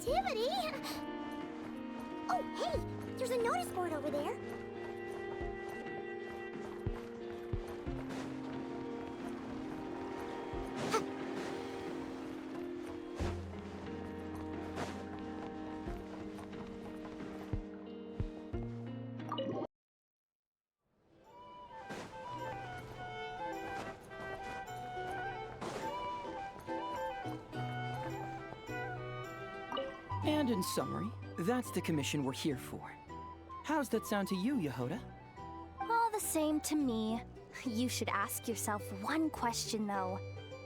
Creativity? Oh, hey, there's a notice board over there. And in summary, that's the commission we're here for. How's that sound to you, Yehoda? All the same to me. You should ask yourself one question, though.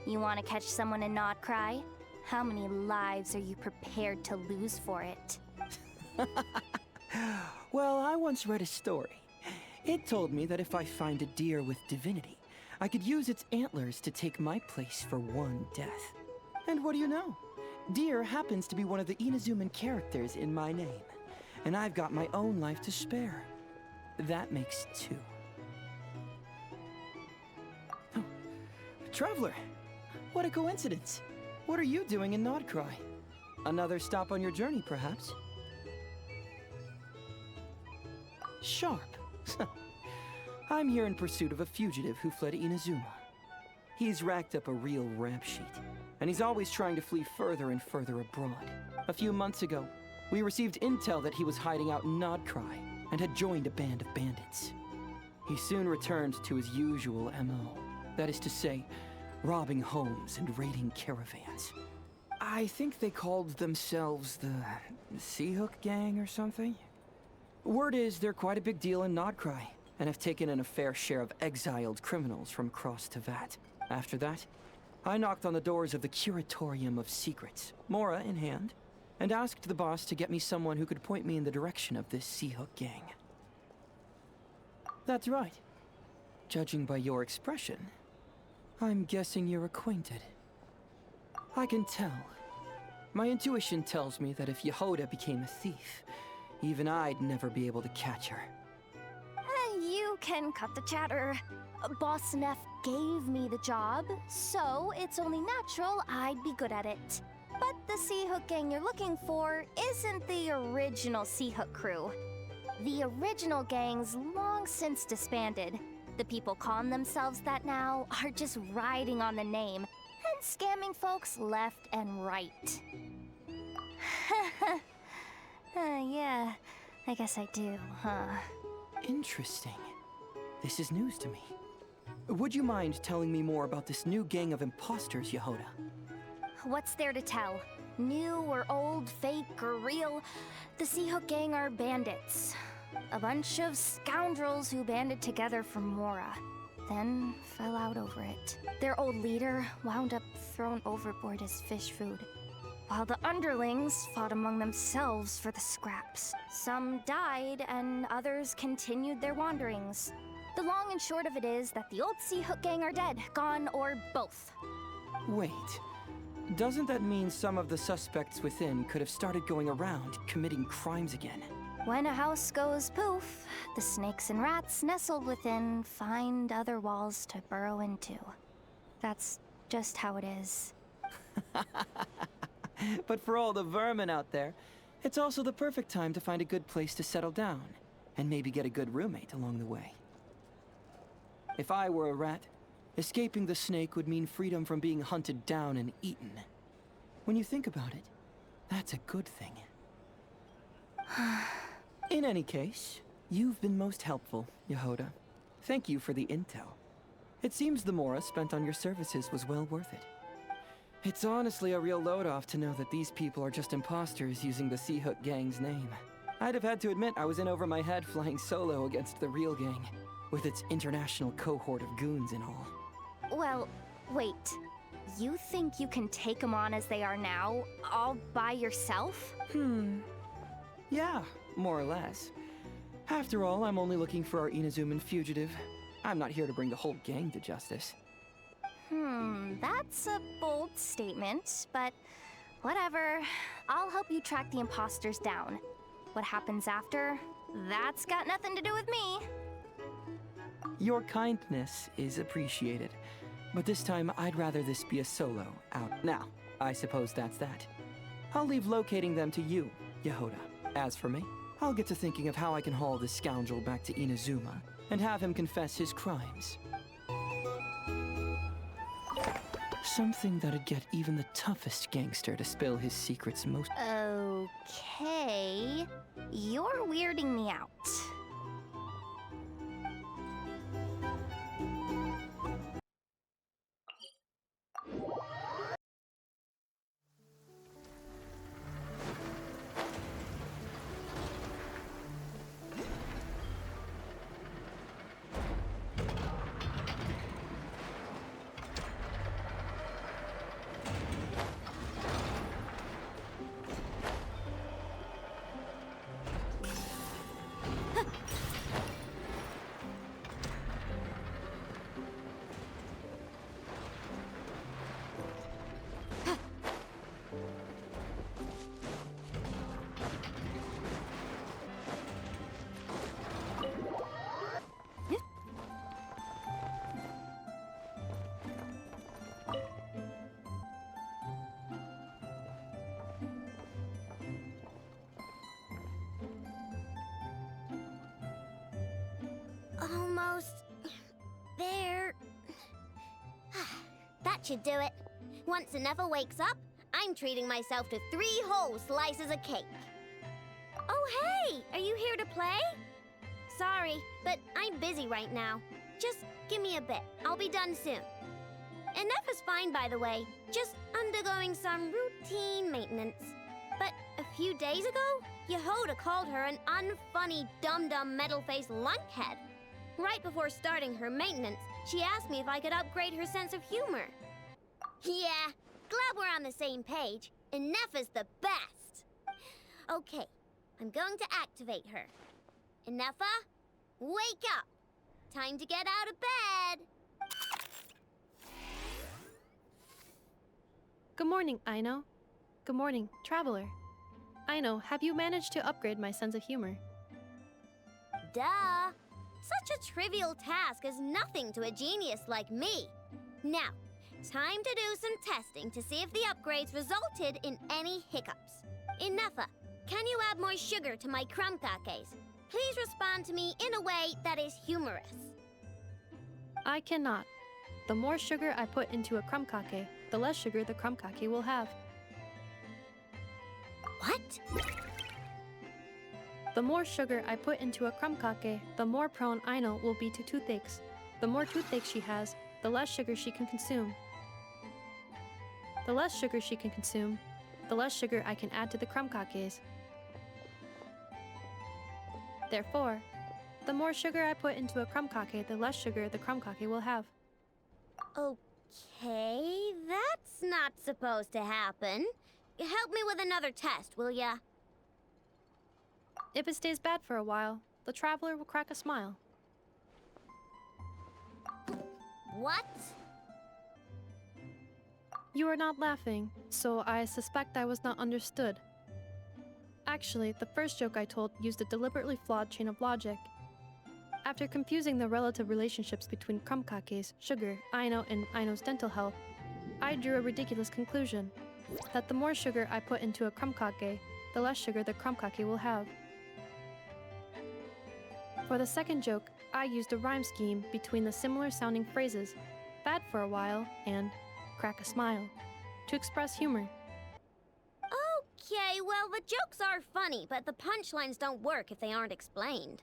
You want to catch someone in nodkrai? How many lives are you prepared to lose for it? Well, I once read a story. It told me that if I find a deer with divinity, I could use its antlers to take my place for one death. And what do you know? Deer happens to be one of the Inazuman characters in my name, and I've got my own life to spare. That makes two. Oh, Traveler, what a coincidence. What are you doing in nodkrai? Another stop on your journey, perhaps? Sharp. I'm here in pursuit of a fugitive who fled Inazuma. He's racked up a real rap sheet, and he's always trying to flee further and further abroad. A few months ago, we received intel that he was hiding out in nodkrai and had joined a band of bandits. He soon returned to his usual MO, that is to say, robbing homes and raiding caravans. I think they called themselves the Sea Hook Gang or something. Word is they're quite a big deal in nodkrai, and have taken in a fair share of exiled criminals from across Tevat. After that, I knocked on the doors of the Curatorium of Secrets, Mora in hand, and asked the boss to get me someone who could point me in the direction of this Sea Hook Gang. That's right. Judging by your expression, I'm guessing you're acquainted. I can tell. My intuition tells me that if Yehoda became a thief, even I'd never be able to catch her. You can cut the chatter. Boss Neff gave me the job, so it's only natural I'd be good at it. But the Sea Hook Gang you're looking for isn't the original Sea Hook crew. The original gang's long since disbanded. The people calling themselves that now are just riding on the name and scamming folks left and right. Yeah, I guess I do, huh? Interesting. This is news to me. Would you mind telling me more about this new gang of imposters, Yehoda? What's there to tell? New or old, fake or real, the Sea Hook Gang are bandits. A bunch of scoundrels who banded together for Mora, then fell out over it. Their old leader wound up thrown overboard as fish food, while the underlings fought among themselves for the scraps. Some died, and others continued their wanderings. The long and short of it is that the old Sea Hook Gang are dead, gone, or both. Wait. Doesn't that mean some of the suspects within could have started going around committing crimes again? When a house goes poof, the snakes and rats nestled within find other walls to burrow into. That's just how it is. But for all the vermin out there, it's also the perfect time to find a good place to settle down, and maybe get a good roommate along the way. If I were a rat, escaping the snake would mean freedom from being hunted down and eaten. When you think about it, that's a good thing. In any case, you've been most helpful, Yehoda. Thank you for the intel. It seems the Mora spent on your services was well worth it. It's honestly a real load-off to know that these people are just imposters using the Sea Hook Gang's name. I'd have had to admit I was in over my head flying solo against the real gang, with its international cohort of goons and all. Well, wait. You think you can take them on as they are now, all by yourself? Yeah, more or less. After all, I'm only looking for our Inazuman fugitive. I'm not here to bring the whole gang to justice. That's a bold statement, but whatever. I'll help you track the imposters down. What happens after, that's got nothing to do with me. Your kindness is appreciated, but this time I'd rather this be a solo out. Now, I suppose that's that. I'll leave locating them to you, Yehoda. As for me, I'll get to thinking of how I can haul this scoundrel back to Inazuma and have him confess his crimes. Something that'd get even the toughest gangster to spill his secrets most... Okay, you're weirding me out. Almost there. That should do it. Once Ineffa wakes up, I'm treating myself to 3 whole slices of cake. Oh, hey! Are you here to play? Sorry, but I'm busy right now. Just give me a bit. I'll be done soon. Ineffa's fine, by the way. Just undergoing some routine maintenance. But a few days ago, Yehoda called her an unfunny, dum-dum, metal-faced lunkhead. Right before starting her maintenance, she asked me if I could upgrade her sense of humor. Yeah, glad we're on the same page. Ineffa's the best. Okay, I'm going to activate her. Ineffa, wake up. Time to get out of bed. Good morning, Aino. Good morning, Traveler. Aino, have you managed to upgrade my sense of humor? Duh. Such a trivial task is nothing to a genius like me. Now, time to do some testing to see if the upgrades resulted in any hiccups. Ineffa, can you add more sugar to my crumcakes? Please respond to me in a way that is humorous. I cannot. The more sugar I put into a crumcake, the less sugar the crumcake will have. What? The more sugar I put into a crumcake, the more prone Aino will be to toothaches. The more toothaches she has, the less sugar she can consume. The less sugar she can consume, the less sugar I can add to the crumcakes. Therefore, the more sugar I put into a crumcake, the less sugar the crumcake will have. Okay, that's not supposed to happen. Help me with another test, will ya? If it stays bad for a while, the traveler will crack a smile. What? You are not laughing, so I suspect I was not understood. Actually, the first joke I told used a deliberately flawed chain of logic. After confusing the relative relationships between crumcakes, sugar, Aino, and Aino's dental health, I drew a ridiculous conclusion. That the more sugar I put into a crumcake, the less sugar the crumcake will have. For the second joke, I used a rhyme scheme between the similar sounding phrases, bad for a while and crack a smile, to express humor. Okay, well, the jokes are funny, but the punchlines don't work if they aren't explained.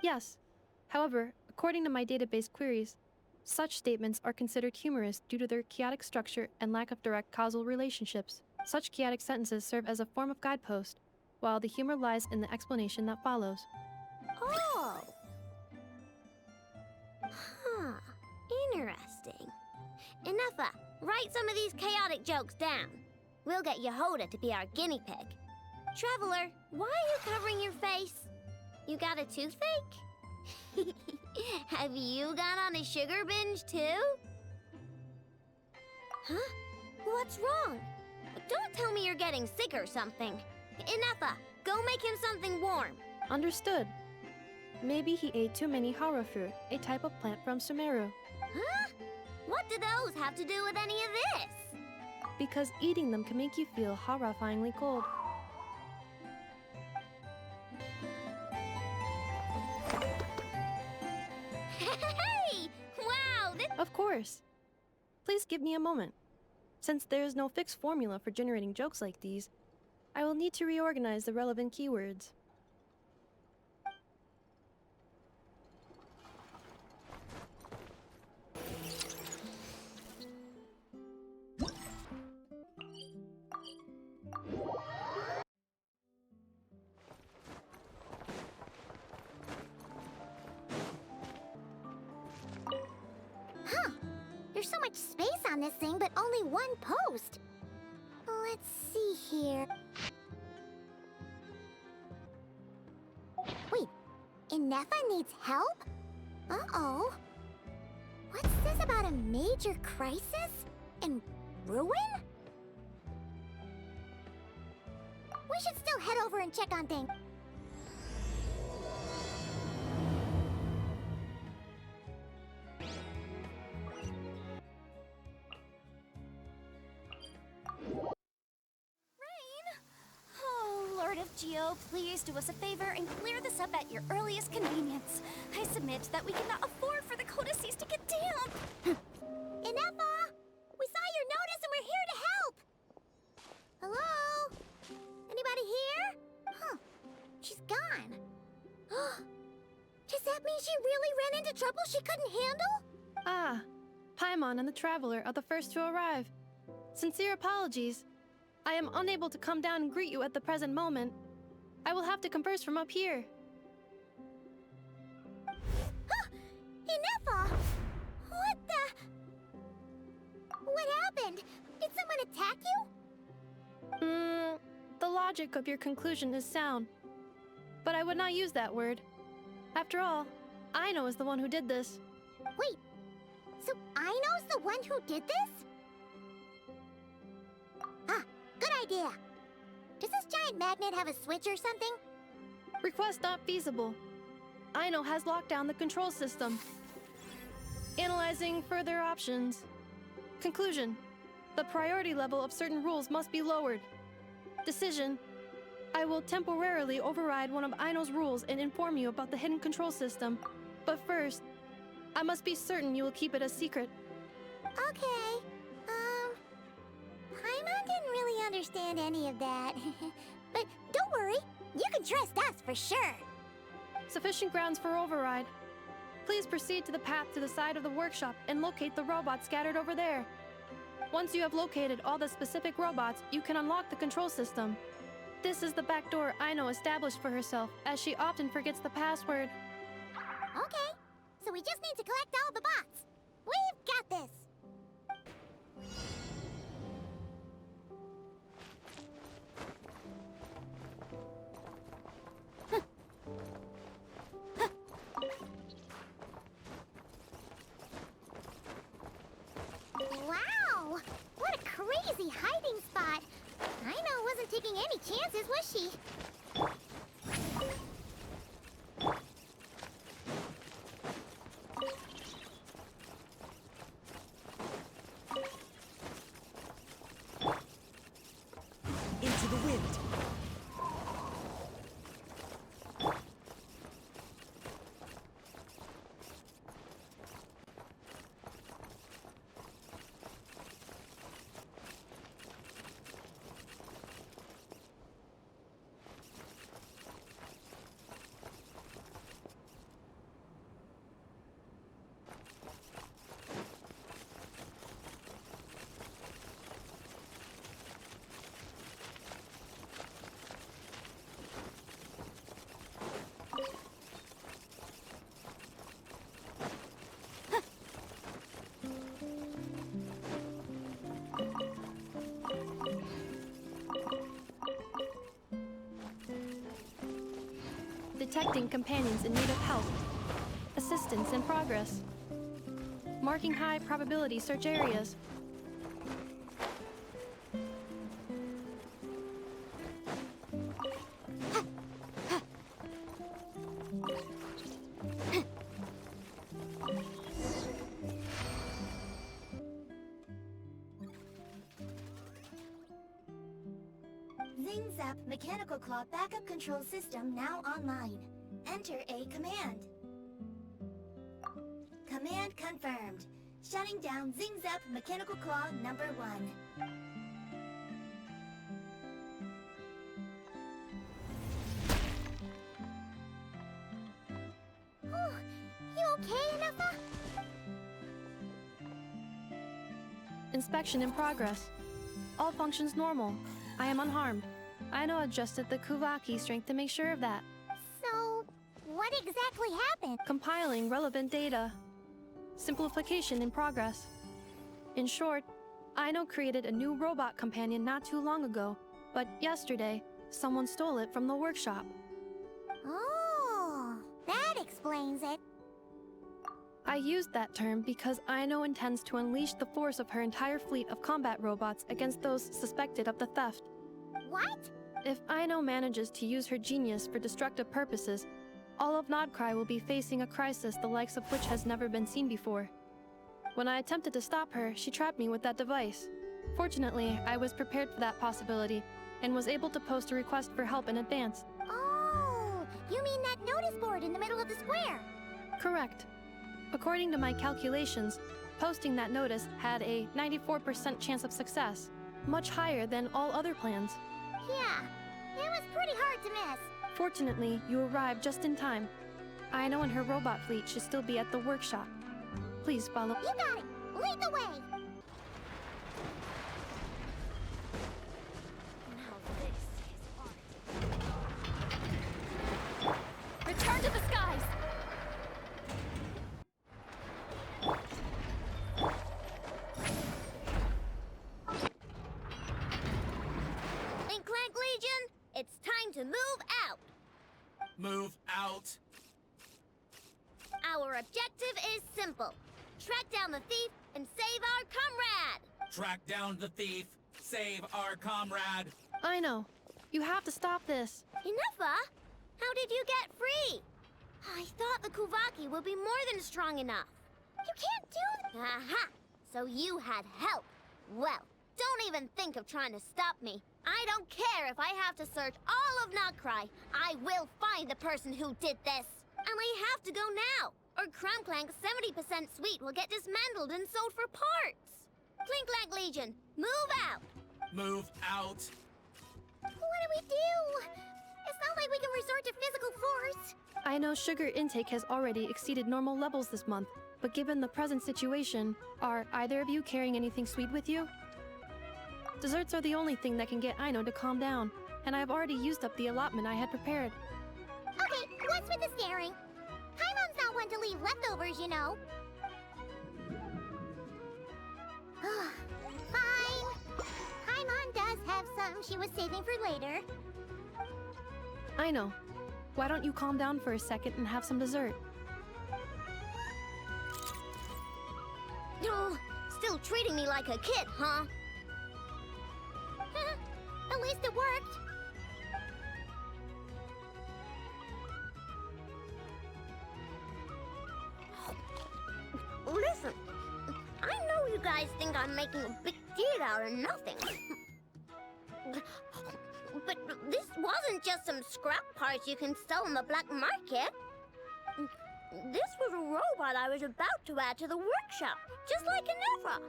Yes. However, according to my database queries, such statements are considered humorous due to their chaotic structure and lack of direct causal relationships. Such chaotic sentences serve as a form of guidepost, while the humor lies in the explanation that follows. Oh. Huh. Interesting. Ineffa, write some of these chaotic jokes down. We'll get Yehoda to be our guinea pig. Traveler, why are you covering your face? You got a toothache? Have you gone on a sugar binge too? Huh? What's wrong? Don't tell me you're getting sick or something. Ineffa, go make him something warm. Understood. Maybe he ate too many haro fruit, a type of plant from Sumeru. Huh? What do those have to do with any of this? because eating them can make you feel horrifyingly cold. Hey! Wow, this... Of course. Please give me a moment. Since there is no fixed formula for generating jokes like these, I will need to reorganize the relevant keywords. Huh. There's so much space on this thing, but only one post. Let's see here. Wait, Ineffa needs help? Uh-oh. What's this about a major crisis? And ruin? We should still head over and check on things. Lord of Geo, please do us a favor and clear this up at your earliest convenience. I submit that we cannot afford for the codices to get damp. Ineffa! We saw your notice and we're here to help! Hello? Anybody here? Huh. She's gone. Does that mean she really ran into trouble she couldn't handle? Ah, Paimon and the Traveler are the first to arrive. Sincere apologies. I am unable to come down and greet you at the present moment. I will have to converse from up here. Ineffa! What the... What happened? Did someone attack you? The logic of your conclusion is sound. But I would not use that word. After all, Aino is the one who did this. Wait, so Aino's the one who did this? Ah, good idea. Does this giant magnet have a switch or something? Request not feasible. Aino has locked down the control system. Analyzing further options. Conclusion. The priority level of certain rules must be lowered. Decision. I will temporarily override one of Aino's rules and inform you about the hidden control system. But first, I must be certain you will keep it a secret. Okay. Paimon didn't really understand any of that. But don't worry, you can trust us for sure. Sufficient grounds for override. Please proceed to the path to the side of the workshop and locate the robots scattered over there. Once you have located all the specific robots, you can unlock the control system. This is the back door Aino established for herself, as she often forgets the password. Okay, so we just need to collect all the bots. We've got this. Wow! What a crazy hiding spot! Aino wasn't taking any chances, was she? Into the wind. Detecting companions in need of help. Assistance in progress. Marking high probability search areas. Zap Mechanical Claw Backup Control System now online. Enter a command. Command confirmed. Shutting down Zing Zap Mechanical Claw number 1. Oh, you okay, Ineffa? Inspection in progress. All functions normal. I am unharmed. Aino adjusted the Kuvaki strength to make sure of that. So, what exactly happened? Compiling relevant data. Simplification in progress. In short, Aino created a new robot companion not too long ago, but yesterday, someone stole it from the workshop. Oh, that explains it. I used that term because Aino intends to unleash the force of her entire fleet of combat robots against those suspected of the theft. What? If Aino manages to use her genius for destructive purposes, all of Nodkrai will be facing a crisis the likes of which has never been seen before. When I attempted to stop her, she trapped me with that device. Fortunately, I was prepared for that possibility, and was able to post a request for help in advance. Oh, you mean that notice board in the middle of the square? Correct. According to my calculations, posting that notice had a 94% chance of success, much higher than all other plans. Yeah, it was pretty hard to miss. Fortunately, you arrived just in time. Aino and her robot fleet should still be at the workshop. Please follow. You got it. Lead the way. Now this is art. Return to the skies! Clink Clank Legion, it's time to move out. Move out. Our objective is simple. Track down the thief and save our comrade. Track down the thief. Save our comrade. Aino, you have to stop this. Ineffa, how did you get free? I thought the Kuvaki would be more than strong enough. You can't do that. Aha! So you had help. Well, don't even think of trying to stop me. I don't care if I have to search all of Noctrai. I will find the person who did this. And we have to go now, or Clink Clank's 70% suite will get dismantled and sold for parts. Clink Clank Legion, move out. Move out. What do we do? It's not like we can resort to physical force. Aino's sugar intake has already exceeded normal levels this month, but given the present situation, are either of you carrying anything sweet with you? Desserts are the only thing that can get Aino to calm down, and I've already used up the allotment I had prepared. Okay, what's with the staring? Paimon's not one to leave leftovers, you know. Fine. Paimon does have some she was saving for later. Aino, why don't you calm down for a second and have some dessert? Oh, still treating me like a kid, huh? At least it worked. Listen, I know you guys think I'm making a big deal out of nothing. But this wasn't just some scrap parts you can sell on the black market. This was a robot I was about to add to the workshop, just like Ineffa.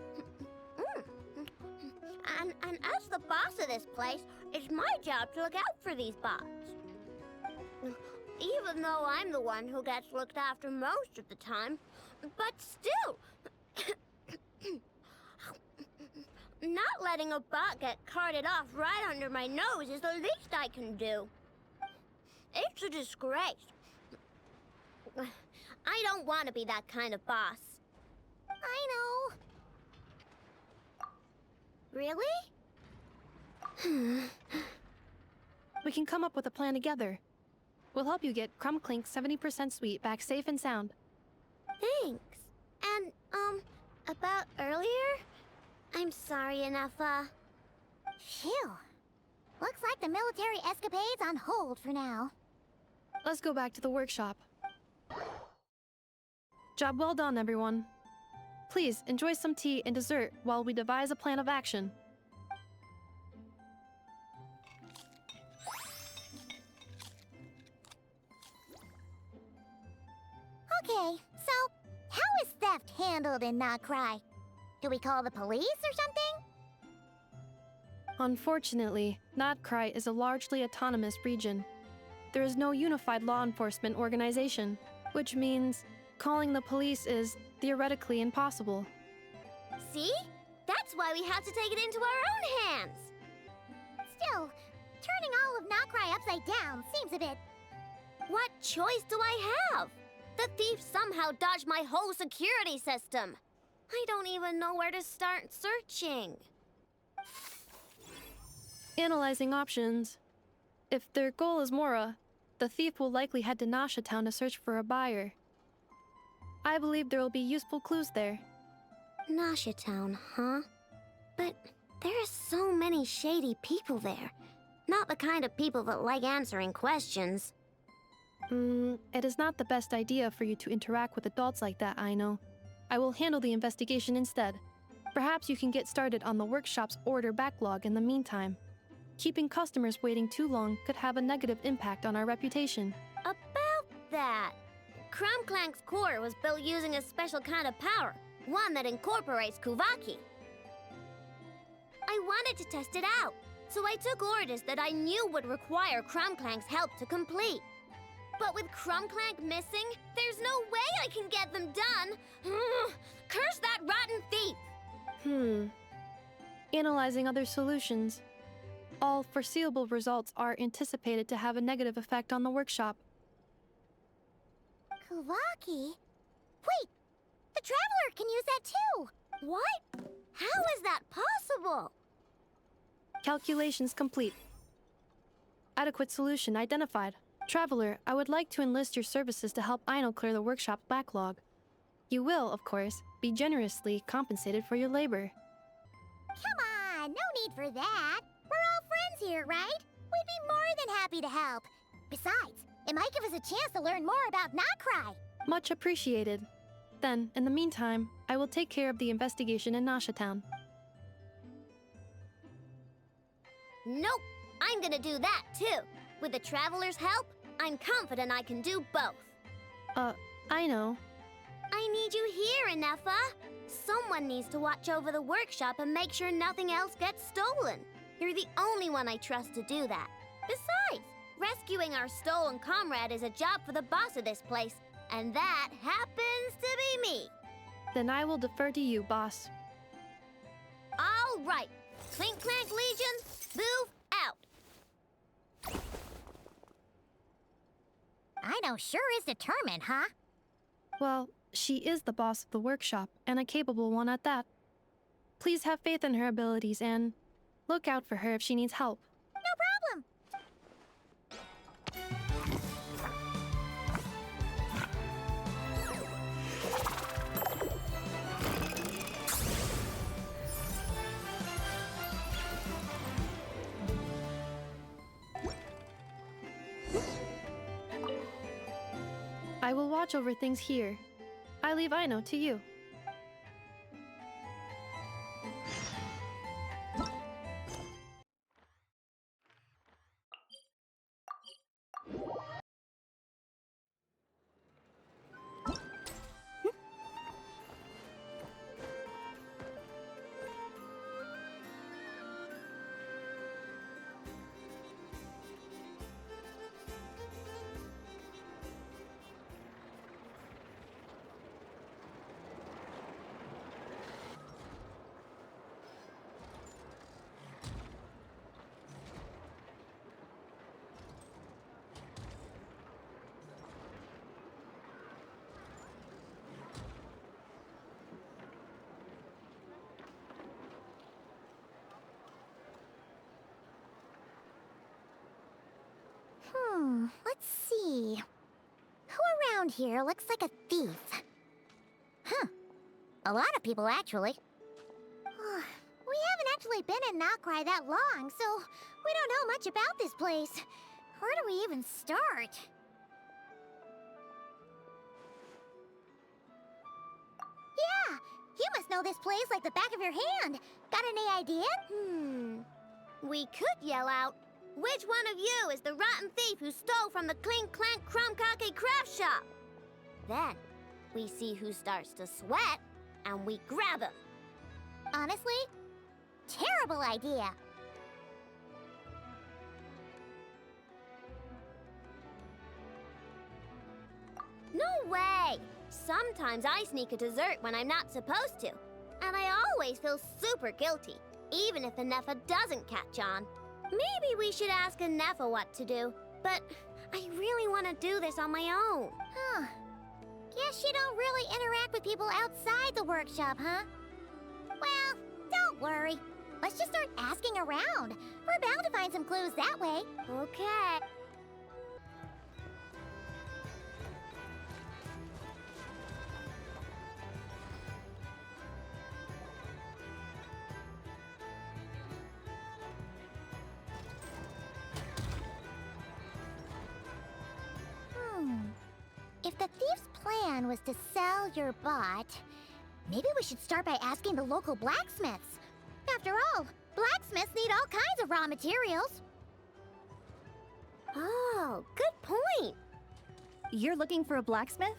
And as the boss of this place, it's my job to look out for these bots. Even though I'm the one who gets looked after most of the time. But still, not letting a bot get carted off right under my nose is the least I can do. It's a disgrace. I don't want to be that kind of boss. I know. Really? We can come up with a plan together. We'll help you get Clink Clank's 70% sweet back safe and sound. Thanks. And, about earlier? I'm sorry, Ineffa. Phew. Looks like the military escapade's on hold for now. Let's go back to the workshop. Job well done, everyone. Please, enjoy some tea and dessert while we devise a plan of action. Okay, so how is theft handled in Nockrai? Do we call the police or something? Unfortunately, Nodkrai is a largely autonomous region. There is no unified law enforcement organization, which means calling the police is theoretically impossible. See? That's why we have to take it into our own hands. Still, turning all of Nockrai upside down seems a bit... What choice do I have? The thief somehow dodged my whole security system. I don't even know where to start searching. Analyzing options. If their goal is Mora, the thief will likely head to Nasha Town to search for a buyer. I believe there will be useful clues there. Nasha Town, huh? But there are so many shady people there. Not the kind of people that like answering questions. It is not the best idea for you to interact with adults like that, Aino. I will handle the investigation instead. Perhaps you can get started on the workshop's order backlog in the meantime. Keeping customers waiting too long could have a negative impact on our reputation. About that, Clink Clank's core was built using a special kind of power, one that incorporates Kuvaki. I wanted to test it out, so I took orders that I knew would require Clink Clank's help to complete. But with Clink Clank missing, there's no way I can get them done. Curse that rotten thief! Analyzing other solutions. All foreseeable results are anticipated to have a negative effect on the workshop. Kuvaki? Wait! The Traveler can use that too! What? How is that possible? Calculations complete. Adequate solution identified. Traveler, I would like to enlist your services to help Aino clear the workshop's backlog. You will, of course, be generously compensated for your labor. Come on, no need for that. We're all friends here, right? We'd be more than happy to help. Besides, it might give us a chance to learn more about Nockrai. Much appreciated. Then, in the meantime, I will take care of the investigation in Nasha Town. Nope, I'm gonna do that too. With the Traveler's help, I'm confident I can do both. I know. I need you here, Ineffa. Someone needs to watch over the workshop and make sure nothing else gets stolen. You're the only one I trust to do that. Besides, rescuing our stolen comrade is a job for the boss of this place, and that happens to be me. Then I will defer to you, boss. All right. Clink Clank Legion, move out. Aino sure is determined, huh? Well, she is the boss of the workshop, and a capable one at that. Please have faith in her abilities and look out for her if she needs help. No problem. I will watch over things here. I leave Aino to you. Let's see. Who around here looks like a thief? Huh. A lot of people, actually. We haven't actually been in Nockrai that long, so we don't know much about this place. Where do we even start? Yeah, you must know this place like the back of your hand. Got any idea? We could yell out, which one of you is the rotten thief who stole from the Clink Clank Clash craft shop? Then, We see who starts to sweat, and we grab him. Honestly, terrible idea. No way! Sometimes I sneak a dessert when I'm not supposed to. And I always feel super guilty, even if Ineffa doesn't catch on. Maybe we should ask Ineffa what to do, but I really want to do this on my own. Huh. Guess you don't really interact with people outside the workshop, huh? Well, don't worry. Let's just start asking around. We're bound to find some clues that way. Okay. If the thief's plan was to sell your bot, maybe we should start by asking the local blacksmiths. After all, blacksmiths need all kinds of raw materials. Oh, good point. You're looking for a blacksmith?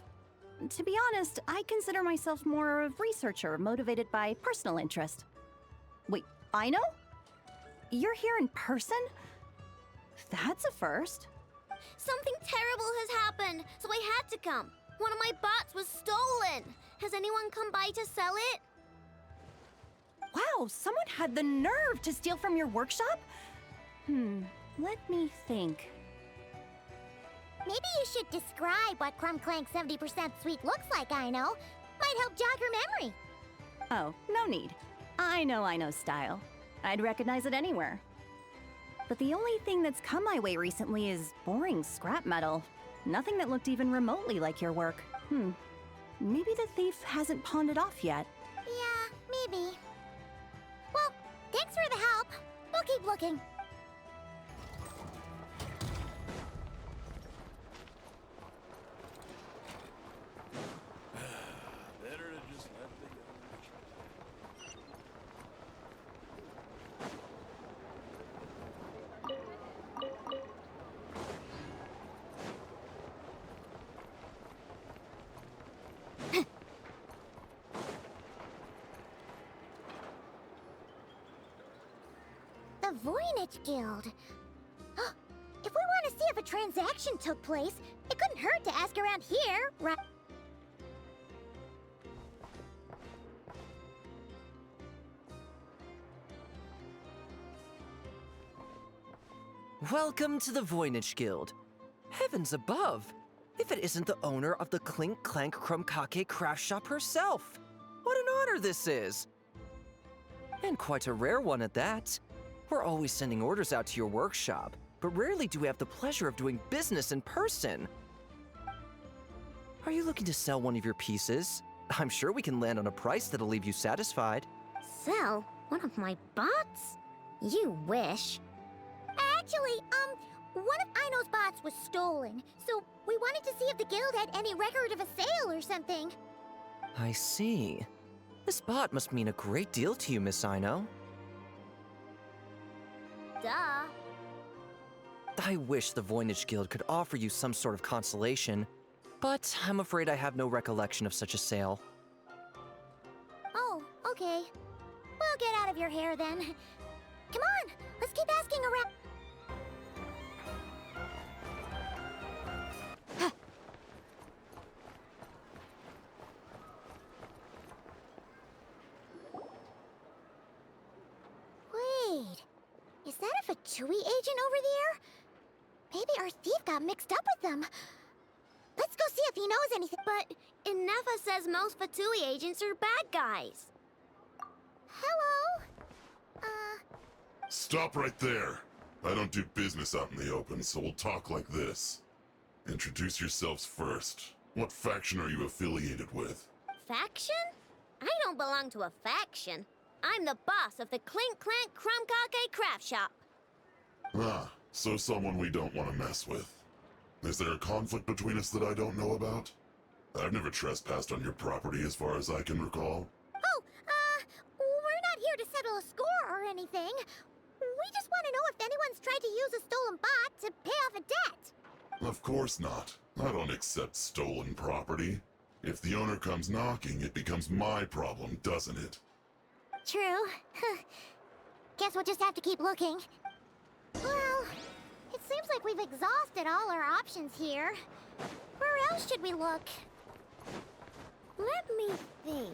To be honest, I consider myself more of a researcher motivated by personal interest. Wait, Aino? You're here in person? That's a first. Something terrible has happened, so I had to come. One of my bots was stolen. Has anyone come by to sell it? Wow, someone had the nerve to steal from your workshop? Let me think. Maybe you should describe what Clink Clank 70% sweet looks like, Aino. Might help jog your memory. Oh, no need. I know Aino's style. I'd recognize it anywhere. But the only thing that's come my way recently is boring scrap metal. Nothing that looked even remotely like your work. Maybe the thief hasn't pawned it off yet. Yeah, maybe. Well, thanks for the help. We'll keep looking. Better to just let the The Voynich Guild. If we want to see if a transaction took place, it couldn't hurt to ask around here, right? Welcome to the Voynich Guild. Heavens above! If it isn't the owner of the Clink Clank Craft Shop herself! What an honor this is! And quite a rare one at that. We're always sending orders out to your workshop, but rarely do we have the pleasure of doing business in person. Are you looking to sell one of your pieces? I'm sure we can land on a price that'll leave you satisfied. Sell one of my bots? You wish. Actually, one of Aino's bots was stolen, so we wanted to see if the guild had any record of a sale or something. I see. This bot must mean a great deal to you, Miss Aino. Duh. I wish the Voynich Guild could offer you some sort of consolation, but I'm afraid I have no recollection of such a sale. Oh, okay. We'll get out of your hair then. Come on, let's keep asking around. Wait, is that a Fatui agent over there? Maybe our thief got mixed up with them. Let's go see if he knows anything. But Ineffa says most Fatui agents are bad guys. Hello? Stop right there. I don't do business out in the open, so we'll talk like this. Introduce yourselves first. What faction are you affiliated with? Faction? I don't belong to a faction. I'm the boss of the Clink Clank Craft Shop. Ah, so someone we don't want to mess with. Is there a conflict between us that I don't know about? I've never trespassed on your property as far as I can recall. Oh, we're not here to settle a score or anything. We just want to know if anyone's tried to use a stolen bot to pay off a debt. Of course not. I don't accept stolen property. If the owner comes knocking, it becomes my problem, doesn't it? True. Guess we'll just have to keep looking. Well, it seems like we've exhausted all our options here. Where else should we look? Let me think.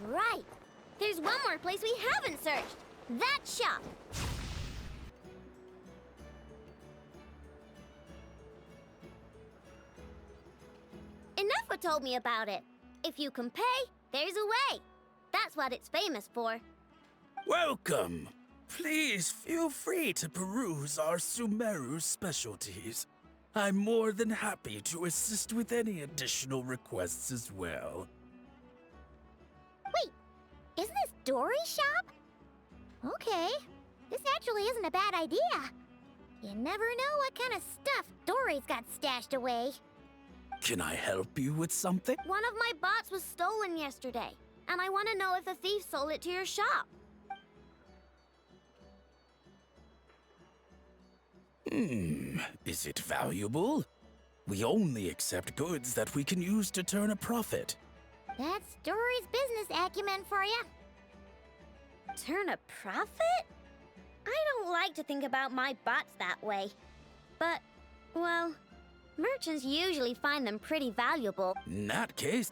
Right! There's one more place we haven't searched. That shop. Ineffa told me about it. If you can pay, there's a way. That's what it's famous for. Welcome. Please feel free to peruse our Sumeru specialties. I'm more than happy to assist with any additional requests as well. Wait, isn't this Dory's shop? Okay, this actually isn't a bad idea. You never know what kind of stuff Dory's got stashed away. Can I help you with something? One of my bots was stolen yesterday, and I want to know if the thief sold it to your shop. Is it valuable? We only accept goods that we can use to turn a profit. That's Dory's business acumen for you. Turn a profit? I don't like to think about my bots that way. But, well, merchants usually find them pretty valuable. In that case...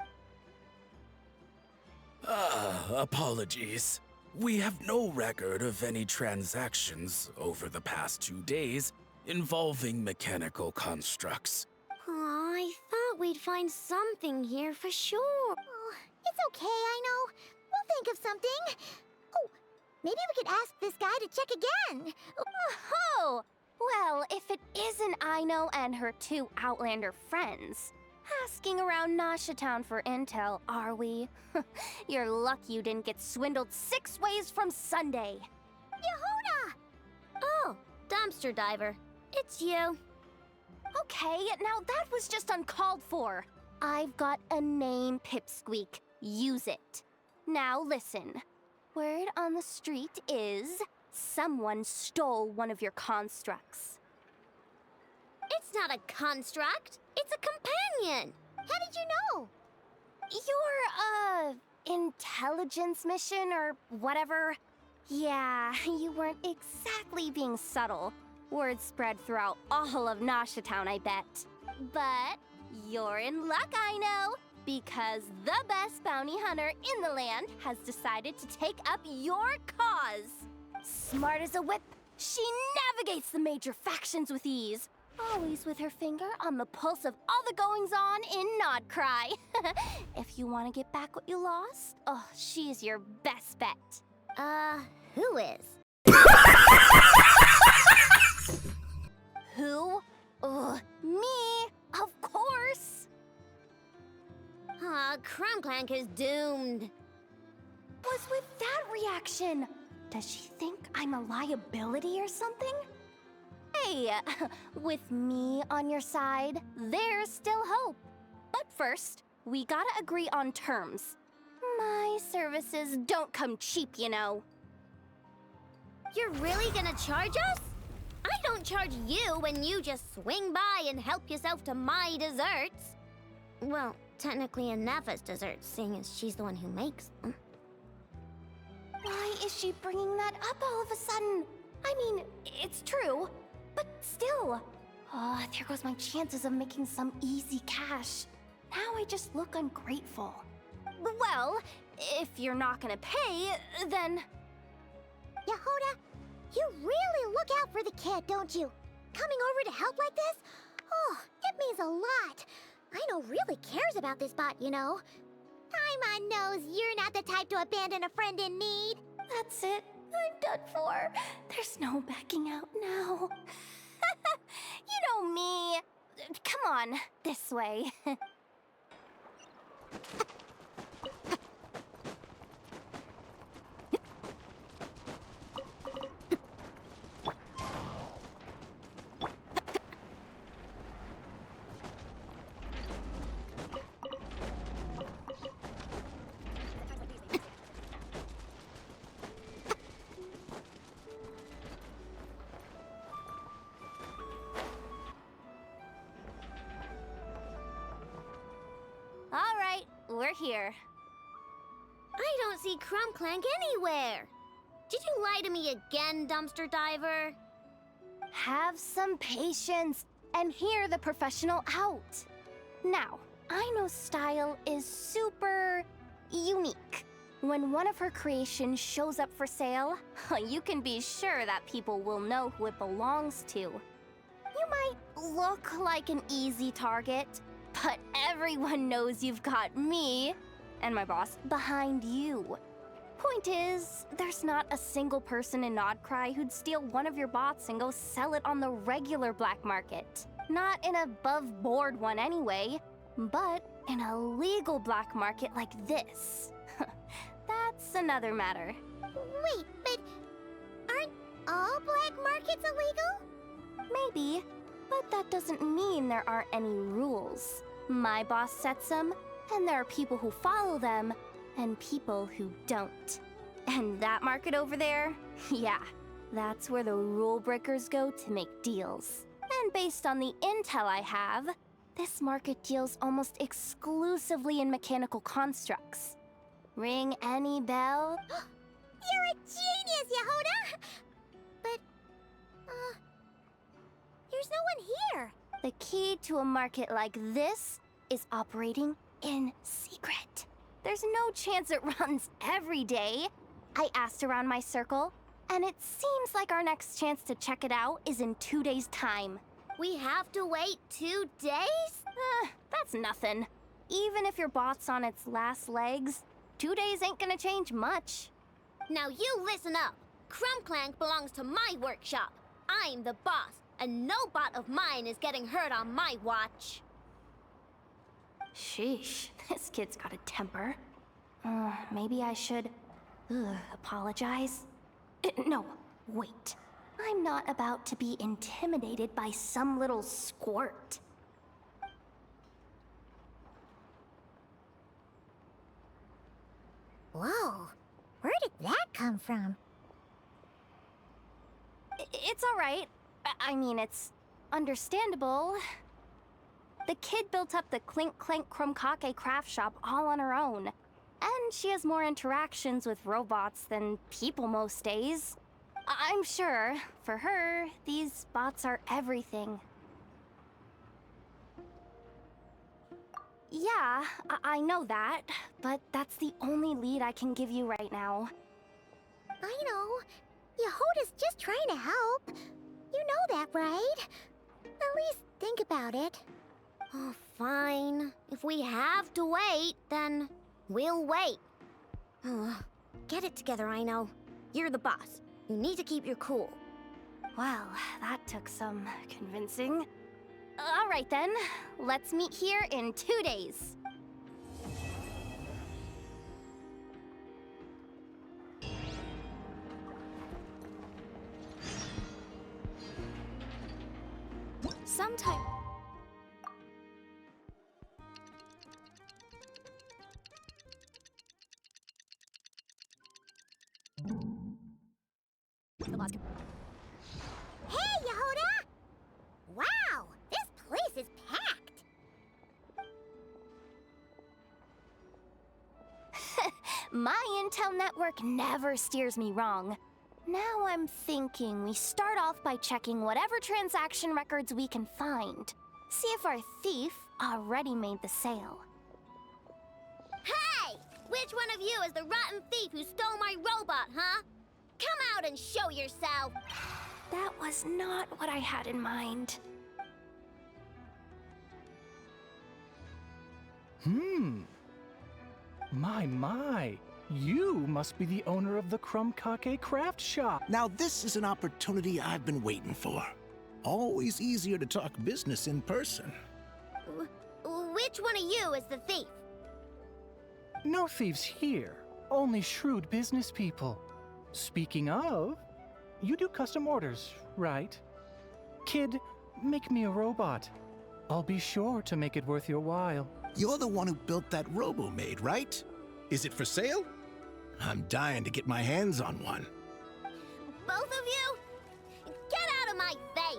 apologies. We have no record of any transactions over the past 2 days involving mechanical constructs. Aw, I thought we'd find something here for sure. Oh, it's okay, I know. We'll think of something. Oh, maybe we could ask this guy to check again. Oh, well, if it isn't Aino and her 2 Outlander friends, asking around Nasha Town for intel, are we? You're lucky you didn't get swindled 6 ways from Sunday. Yehuda! Oh, dumpster diver. It's you. Okay, now that was just uncalled for. I've got a name, Pipsqueak. Use it. Now listen. Word on the street is someone stole one of your constructs. It's not a construct. It's a companion. How did you know? Your, intelligence mission or whatever? Yeah, you weren't exactly being subtle. Word spread throughout all of Nasha Town, I bet. But you're in luck, I know, because the best bounty hunter in the land has decided to take up your cause. Smart as a whip, she navigates the major factions with ease. Always with her finger on the pulse of all the goings-on in nodkrai. If you want to get back what you lost, oh, she's your best bet. Who is? Who? Me, of course. Aw, Clink Clank is doomed. What's with that reaction? Does she think I'm a liability or something? Hey, with me on your side, there's still hope. But first, we gotta agree on terms. My services don't come cheap, you know. You're really gonna charge us? I don't charge you when you just swing by and help yourself to my desserts. Well, technically Ineffa's desserts, seeing as she's the one who makes them. Why is she bringing that up all of a sudden? I mean, it's true, but still. Oh, there goes my chances of making some easy cash. Now I just look ungrateful. Well, if you're not gonna pay, then... Yehuda, you really look out for the kid, don't you? Coming over to help like this? Oh, it means a lot. Aino really cares about this bot, you know. Paimon knows you're not the type to abandon a friend in need. That's it. I'm done for. There's no backing out now. You know me. Come on, this way. we're here. I don't see Clink Clank anywhere. Did you lie to me again, dumpster diver? Have some patience and hear the professional out. Now, Aino's style is super unique. When one of her creations shows up for sale, you can be sure that people will know who it belongs to. You might look like an easy target, but everyone knows you've got me and my boss behind you. Point is, there's not a single person in Nodkrai who'd steal one of your bots and go sell it on the regular black market. Not an above-board one anyway, but in a legal black market like this. That's another matter. Wait, but aren't all black markets illegal? Maybe, but that doesn't mean there aren't any rules. My boss sets them, and there are people who follow them, and people who don't. And that market over there, yeah, that's where the rule breakers go to make deals. And based on the intel I have, this market deals almost exclusively in mechanical constructs. Ring any bell? You're a genius, Yehoda! But, there's no one here. The key to a market like this is operating in secret. There's no chance it runs every day. I asked around my circle, and it seems like our next chance to check it out is in 2 days' time. We have to wait 2 days? That's nothing. Even if your bot's on its last legs, 2 days ain't gonna change much. Now you listen up. Clink Clank belongs to my workshop. I'm the boss, and no bot of mine is getting hurt on my watch. Sheesh, this kid's got a temper. Maybe I should apologize. No, wait. I'm not about to be intimidated by some little squirt. Whoa, where did that come from? It's all right. I mean, it's understandable. The kid built up the Clink Clank craft shop all on her own. And she has more interactions with robots than people most days. I'm sure, for her, these bots are everything. Yeah, I know that, but that's the only lead I can give you right now. I know. Yehoda's just trying to help. You know that, right? At least think about it. Oh, fine. If we have to wait, then we'll wait. Get it together, Aino. You're the boss. You need to keep your cool. Well, that took some convincing. All right then, let's meet here in 2 days. Sometime. Hey, Yehoda! Wow, this place is packed. My intel network never steers me wrong. Now I'm thinking we start off by checking whatever transaction records we can find. See if our thief already made the sale. Hey! Which one of you is the rotten thief who stole my robot, huh? Come out and show yourself! That was not what I had in mind. My. You must be the owner of the Clink Clank craft shop. Now this is an opportunity I've been waiting for. Always easier to talk business in person. Which one of you is the thief? No thieves here, only shrewd business people. Speaking of, you do custom orders, right? Kid, make me a robot. I'll be sure to make it worth your while. You're the one who built that robo-maid, right? Is it for sale? I'm dying to get my hands on one. Both of you? Get out of my face!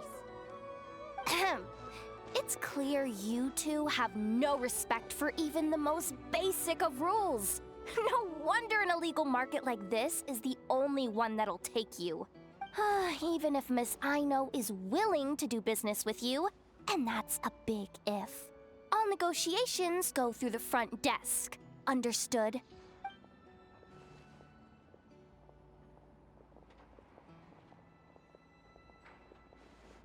It's clear you two have no respect for even the most basic of rules. No wonder an illegal market like this is the only one that'll take you. Even if Miss Aino is willing to do business with you, and that's a big if. All negotiations go through the front desk. Understood?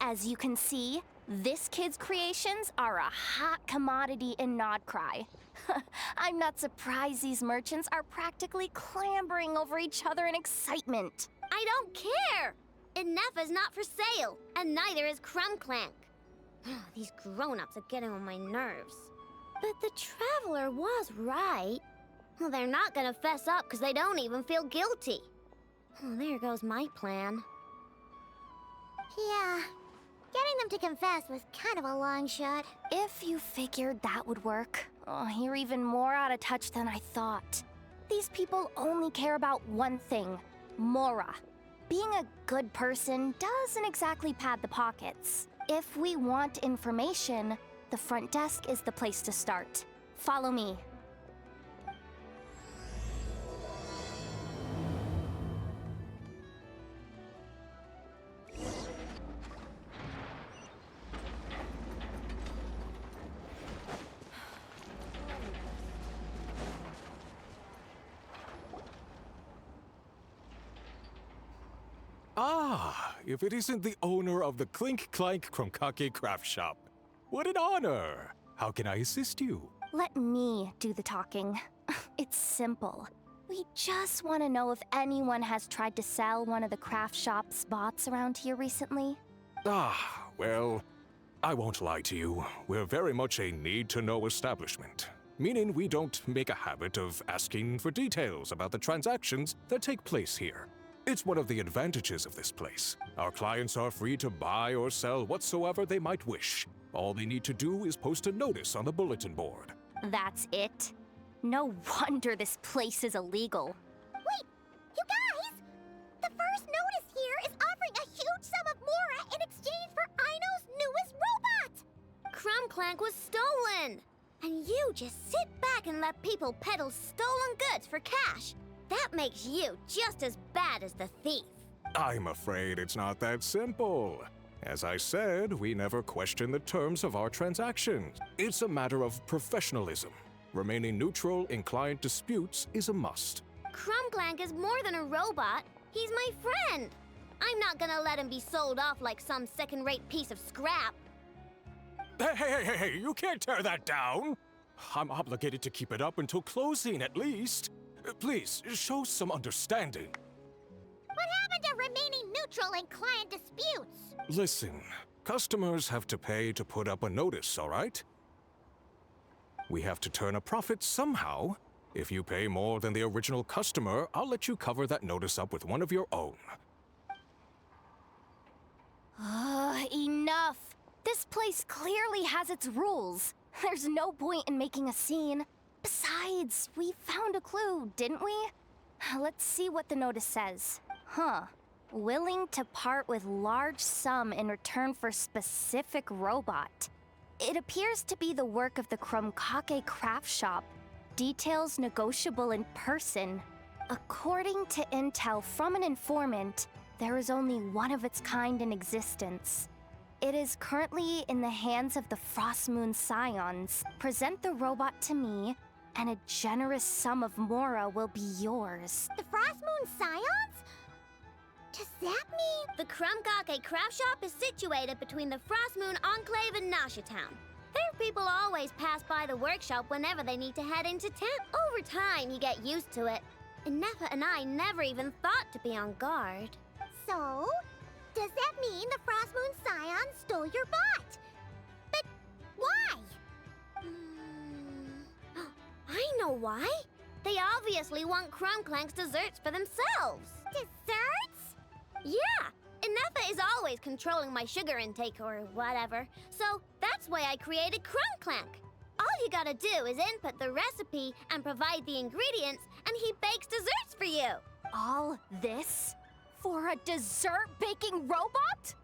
As you can see, this kid's creations are a hot commodity in nodkrai. I'm not surprised these merchants are practically clambering over each other in excitement. I don't care! Ineffa's not for sale, and neither is Clink Clank. These grown-ups are getting on my nerves. But the Traveler was right. Well, they're not gonna fess up because they don't even feel guilty. Oh, there goes my plan. Yeah, getting them to confess was kind of a long shot. If you figured that would work, you're even more out of touch than I thought. These people only care about one thing, Mora. Being a good person doesn't exactly pad the pockets. If we want information, the front desk is the place to start. Follow me. Ah, if it isn't the owner of the Clink Clank Craft Shop. What an honor! How can I assist you? Let me do the talking. It's simple. We just want to know if anyone has tried to sell one of the craft shop's bots around here recently. Ah, well, I won't lie to you. We're very much a need-to-know establishment. Meaning we don't make a habit of asking for details about the transactions that take place here. It's one of the advantages of this place. Our clients are free to buy or sell whatsoever they might wish. All they need to do is post a notice on the bulletin board. That's it? No wonder this place is illegal. Wait, you guys! The first notice here is offering a huge sum of Mora in exchange for Aino's newest robot! Clink Clank was stolen! And you just sit back and let people peddle stolen goods for cash. That makes you just as bad as the thief. I'm afraid it's not that simple. As I said, we never question the terms of our transactions. It's a matter of professionalism. Remaining neutral in client disputes is a must. Clink Clank is more than a robot. He's my friend. I'm not gonna let him be sold off like some second-rate piece of scrap. Hey, you can't tear that down! I'm obligated to keep it up until closing, at least. Please, show some understanding. What happened to remaining neutral in client disputes? Listen, customers have to pay to put up a notice, all right? We have to turn a profit somehow. If you pay more than the original customer, I'll let you cover that notice up with one of your own. Enough! This place clearly has its rules. There's no point in making a scene. Besides, we found a clue, didn't we? Let's see what the notice says. Willing to part with large sum in return for specific robot. It appears to be the work of the Clink Clank Craft Shop. Details negotiable in person. According to intel from an informant, there is only one of its kind in existence. It is currently in the hands of the Frost Moon Scions. Present the robot to me, and a generous sum of Mora will be yours. The Frost Moon Scions? Does that mean... The Clink Clank Craft Shop is situated between the Frost Moon Enclave and Nasha Town. Their people always pass by the workshop whenever they need to head into town. Over time, you get used to it. Ineffa and I never even thought to be on guard. So, does that mean the Frost Moon Scions stole your bot? But why? I know why. They obviously want Clink Clank's desserts for themselves. Desserts? Yeah, Ineffa is always controlling my sugar intake or whatever, so that's why I created Clink Clank. All you gotta do is input the recipe and provide the ingredients, and he bakes desserts for you. All this? For a dessert baking robot?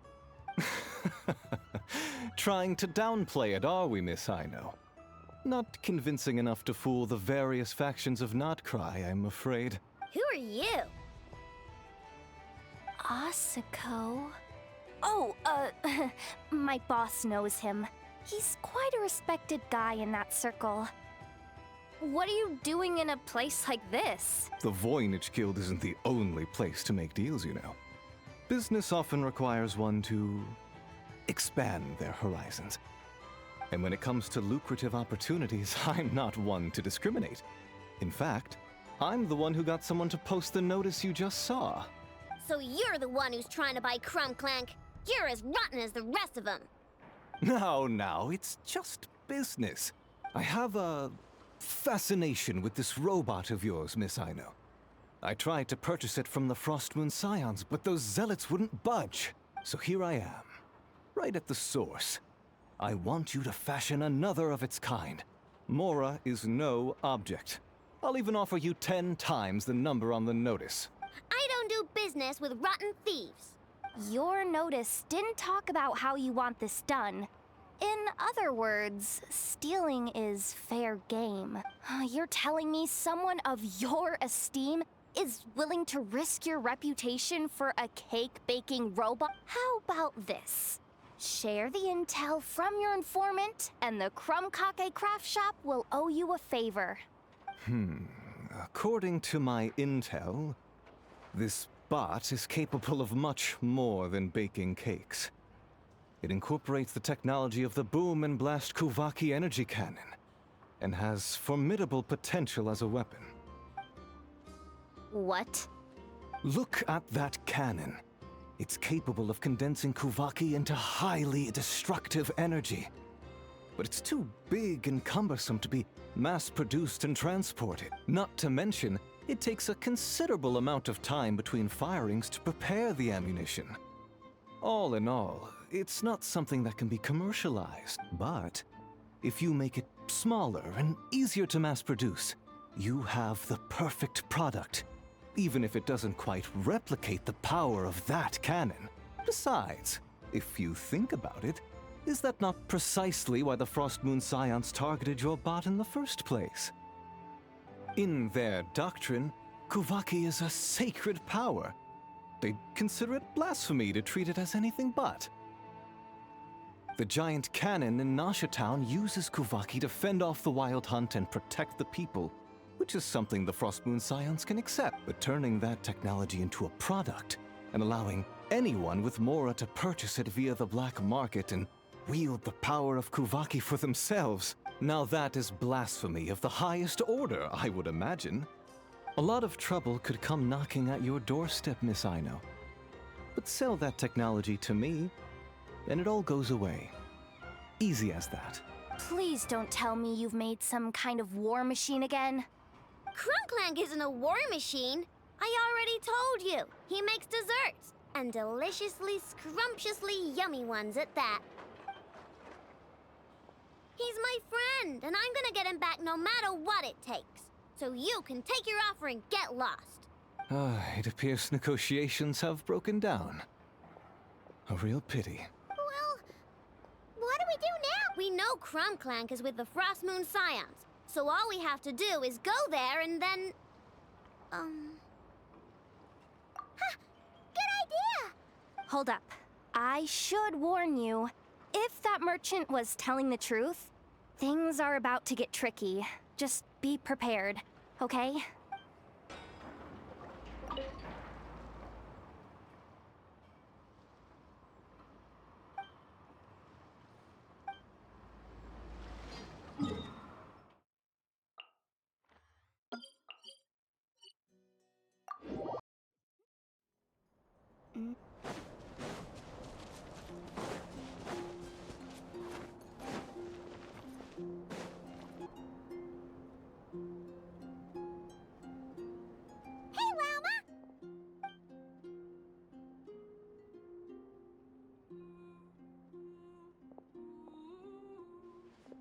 Trying to downplay it, are we, Miss Aino? Not convincing enough to fool the various factions of nodkrai, I'm afraid. Who are you? Asako? Oh, my boss knows him. He's quite a respected guy in that circle. What are you doing in a place like this? The Voynich Guild isn't the only place to make deals, you know. Business often requires one to expand their horizons. And when it comes to lucrative opportunities, I'm not one to discriminate. In fact, I'm the one who got someone to post the notice you just saw. So you're the one who's trying to buy Clink Clank. You're as rotten as the rest of them. No, it's just business. I have a fascination with this robot of yours, Miss Aino. I tried to purchase it from the Frostmoon Scions, but those zealots wouldn't budge. So here I am, right at the source. I want you to fashion another of its kind. Mora is no object. I'll even offer you 10 times the number on the notice. I don't do business with rotten thieves. Your notice didn't talk about how you want this done. In other words, stealing is fair game. You're telling me someone of your esteem is willing to risk your reputation for a cake-baking robot? How about this? Share the intel from your informant, and the Clink Craft Shop will owe you a favor. According to my intel, this bot is capable of much more than baking cakes. It incorporates the technology of the Boom and Blast Kuvaki energy cannon, and has formidable potential as a weapon. What? Look at that cannon. It's capable of condensing Kuvaki into highly destructive energy. But it's too big and cumbersome to be mass-produced and transported. Not to mention, it takes a considerable amount of time between firings to prepare the ammunition. All in all, it's not something that can be commercialized. But if you make it smaller and easier to mass-produce, you have the perfect product, even if it doesn't quite replicate the power of that cannon. Besides, if you think about it, is that not precisely why the Frostmoon Scions targeted your bot in the first place? In their doctrine, Kuvaki is a sacred power. They'd consider it blasphemy to treat it as anything but. The giant cannon in Nasha Town uses Kuvaki to fend off the wild hunt and protect the people, which is something the Frostmoon Scions can accept. But turning that technology into a product and allowing anyone with Mora to purchase it via the black market and wield the power of Kuvaki for themselves, now that is blasphemy of the highest order, I would imagine. A lot of trouble could come knocking at your doorstep, Miss Aino. But sell that technology to me, and it all goes away. Easy as that. Please don't tell me you've made some kind of war machine again. Clink Clank isn't a war machine. I already told you. He makes desserts, and deliciously, scrumptiously yummy ones at that. He's my friend, and I'm gonna get him back no matter what it takes. So you can take your offer and get lost. It appears negotiations have broken down. A real pity. Well, what do we do now? We know Clink Clank is with the Frostmoon Scions, so all we have to do is go there and then... Good idea! Hold up. I should warn you. If that merchant was telling the truth, things are about to get tricky. Just be prepared, okay?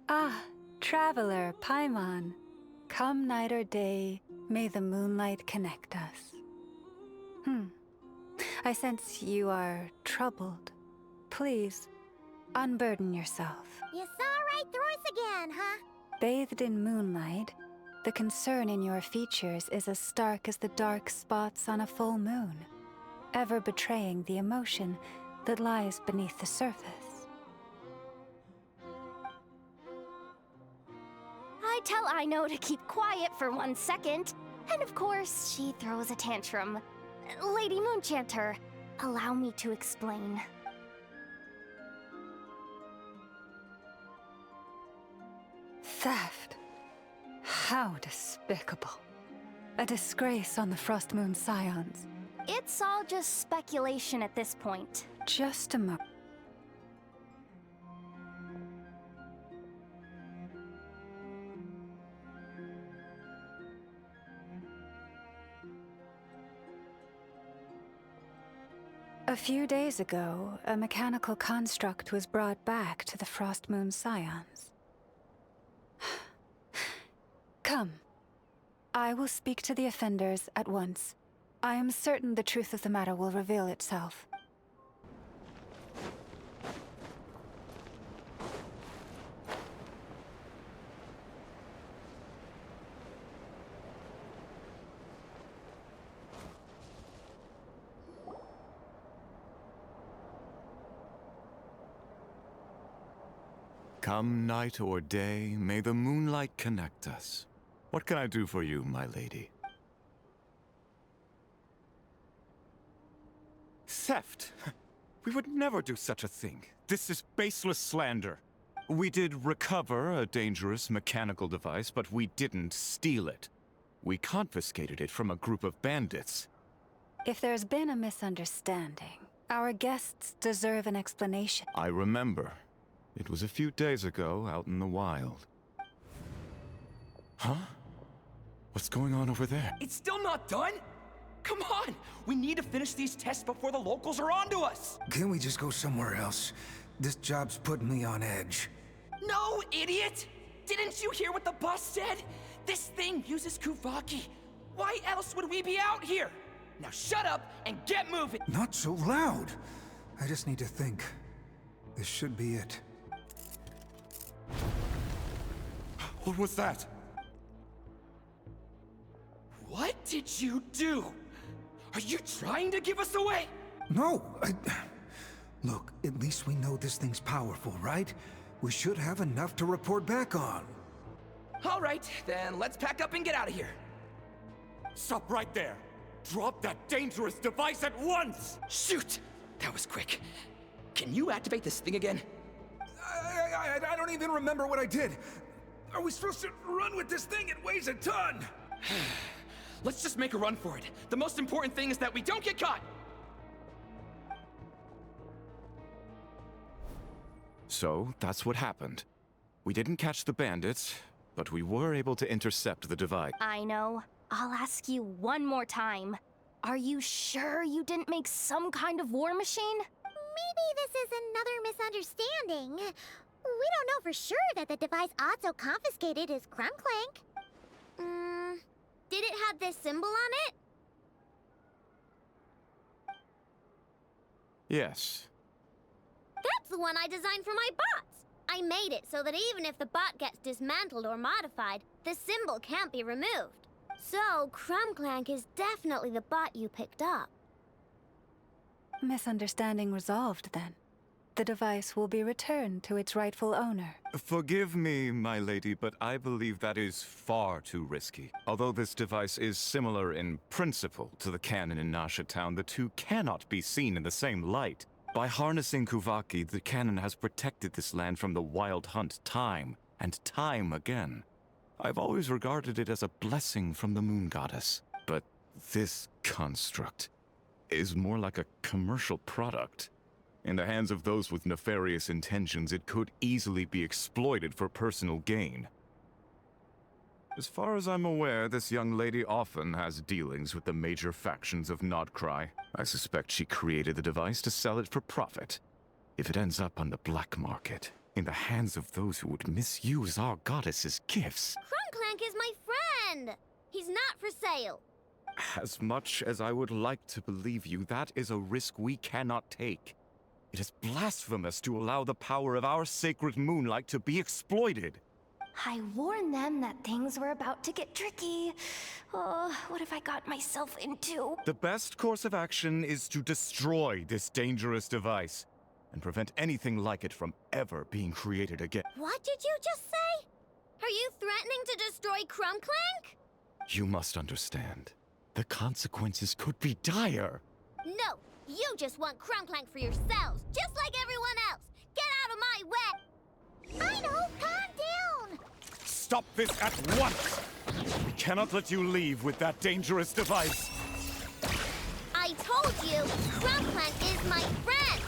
Ah, traveler Paimon, come night or day, may the moonlight connect us. I sense you are troubled. Please, Unburden yourself. You saw right through us again, huh? Bathed in moonlight, the concern in your features is as stark as the dark spots on a full moon, ever betraying the emotion that lies beneath the surface. I tell Aino to keep quiet for 1 second, and of course, she throws a tantrum. Lady Moonchanter, allow me to explain. Theft. How despicable. A disgrace on the Frost Moon Scions. It's all just speculation at this point. Just a moment. A few days ago, a mechanical construct was brought back to the Frost Moon Scions. Come. I will speak to the offenders at once. I am certain the truth of the matter will reveal itself. Come night or day, may the moonlight connect us. What can I do for you, my lady? Theft! We would never do such a thing. This is baseless slander. We did recover a dangerous mechanical device, but we didn't steal it. We confiscated it from a group of bandits. If there's been a misunderstanding, our guests deserve an explanation. I remember. It was a few days ago, out in the wild. Huh? What's going on over there? It's still not done? Come on! We need to finish these tests before the locals are onto us! Can we just go somewhere else? This job's putting me on edge. No, idiot! Didn't you hear what the boss said? This thing uses Kuvaki. Why else would we be out here? Now shut up and get moving! Not so loud! I just need to think. This should be it. What was that? What did you do? Are you trying to give us away? No, Look, at least we know this thing's powerful, right? We should have enough to report back on. All right, then let's pack up and get out of here. Stop right there! Drop that dangerous device at once! Shoot! That was quick. Can you activate this thing again? I don't even remember what I did. Are we supposed to run with this thing? It weighs a ton! Let's just make a run for it. The most important thing is that we don't get caught! So, that's what happened. We didn't catch the bandits, but we were able to intercept the device. I know. I'll ask you one more time. Are you sure you didn't make some kind of war machine? Maybe this is another misunderstanding. We don't know for sure that the device Otso confiscated is Clink Clank. Did it have this symbol on it? Yes. That's the one I designed for my bots. I made it so that even if the bot gets dismantled or modified, the symbol can't be removed. So, Clink Clank is definitely the bot you picked up. Misunderstanding resolved, then. The device will be returned to its rightful owner. Forgive me, my lady, but I believe that is far too risky. Although this device is similar in principle to the cannon in Nasha Town, the two cannot be seen in the same light. By harnessing Kuvaki, the cannon has protected this land from the wild hunt time and time again. I've always regarded it as a blessing from the moon goddess. But this construct is more like a commercial product. In the hands of those with nefarious intentions, it could easily be exploited for personal gain. As far as I'm aware, this young lady often has dealings with the major factions of Nodkrai. I suspect she created the device to sell it for profit. If it ends up on the black market, in the hands of those who would misuse our goddess's gifts... Clink Clank is my friend! He's not for sale. As much as I would like to believe you, that is a risk we cannot take. It is blasphemous to allow the power of our sacred moonlight to be exploited. I warned them that things were about to get tricky. Oh, what have I got myself into? The best course of action is to destroy this dangerous device and prevent anything like it from ever being created again. What did you just say? Are you threatening to destroy Clink Clank? You must understand. The consequences could be dire. No, you just want Clink Clank for yourselves, just like everyone else. Get out of my way! I know, calm down! Stop this at once! We cannot let you leave with that dangerous device. I told you, Clink Clank is my friend!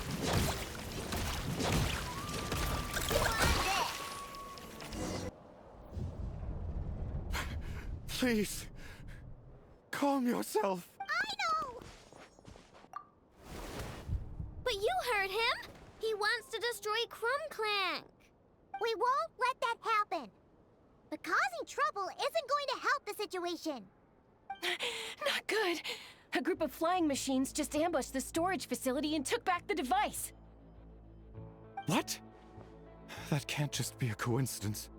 Please, calm yourself. I know! But you heard him! He wants to destroy Clink Clank! We won't let that happen. But causing trouble isn't going to help the situation. Not good. A group of flying machines just ambushed the storage facility and took back the device. What? That can't just be a coincidence.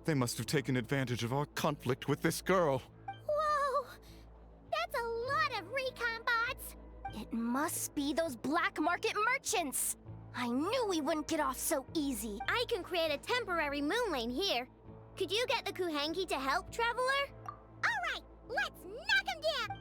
They must have taken advantage of our conflict with this girl. Whoa! That's a lot of recon bots! It must be those black market merchants! I knew we wouldn't get off so easy. I can create a temporary moon lane here. Could you get the Kuhangi to help, Traveler? All right, let's knock him down!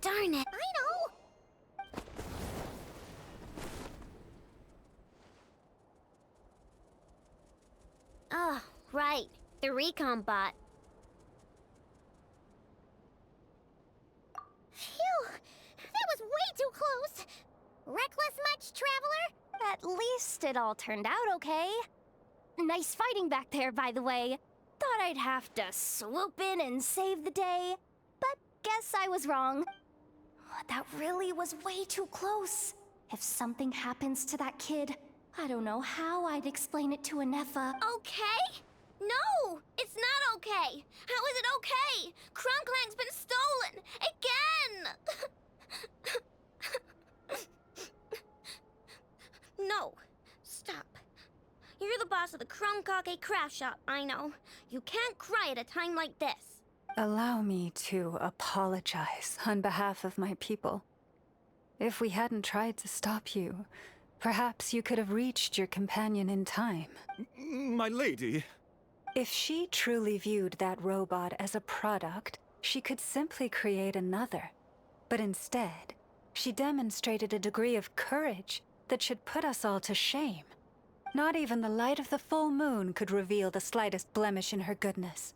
Darn it. I know! Oh, right. The recon bot. Phew! That was way too close! Reckless much, Traveler? At least it all turned out okay. Nice fighting back there, by the way. Thought I'd have to swoop in and save the day, but guess I was wrong. That really was way too close. If something happens to that kid, I don't know how I'd explain it to Ineffa. Okay? No, it's not okay. How is it okay? Clink Clank's been stolen again. No, stop. You're the boss of the Clink Clank Craft Shop, I know. You can't cry at a time like this. Allow me to apologize on behalf of my people. If we hadn't tried to stop you, perhaps you could have reached your companion in time. My lady. If she truly viewed that robot as a product, she could simply create another. But instead, she demonstrated a degree of courage that should put us all to shame. Not even the light of the full moon could reveal the slightest blemish in her goodness.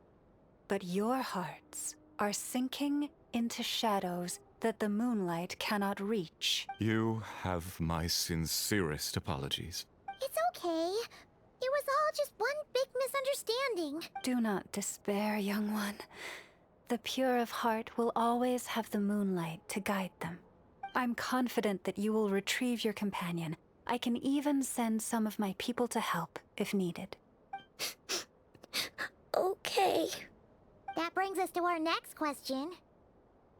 But your hearts are sinking into shadows that the moonlight cannot reach. You have my sincerest apologies. It's okay. It was all just one big misunderstanding. Do not despair, young one. The pure of heart will always have the moonlight to guide them. I'm confident that you will retrieve your companion. I can even send some of my people to help if needed. Okay. That brings us to our next question.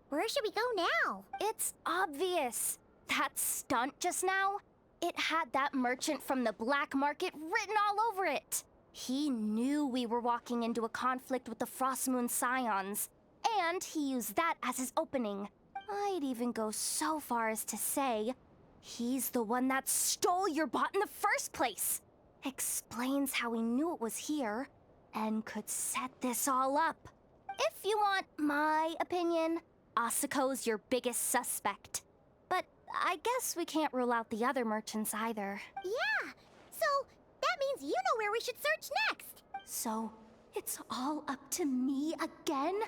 Where should we go now? It's obvious. That stunt just now, it had that merchant from the black market written all over it. He knew we were walking into a conflict with the Frostmoon Scions, and he used that as his opening. I'd even go so far as to say, he's the one that stole your bot in the first place. Explains how he knew it was here, and could set this all up. If you want my opinion, Asuko's your biggest suspect. But I guess we can't rule out the other merchants either. Yeah, so that means you know where we should search next. So, it's all up to me again?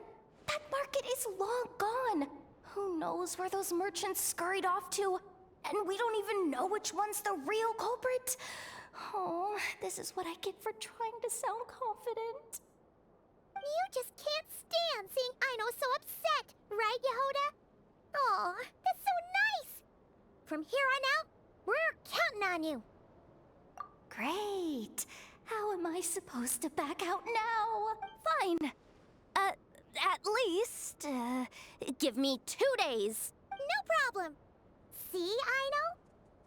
That market is long gone. Who knows where those merchants scurried off to? And we don't even know which one's the real culprit. Oh, this is what I get for trying to sound confident. You just can't stand seeing Aino so upset, right, Yehoda? Aw, that's so nice! From here on out, we're counting on you. Great. How am I supposed to back out now? Fine. At least, give me 2 days. No problem. See, Aino?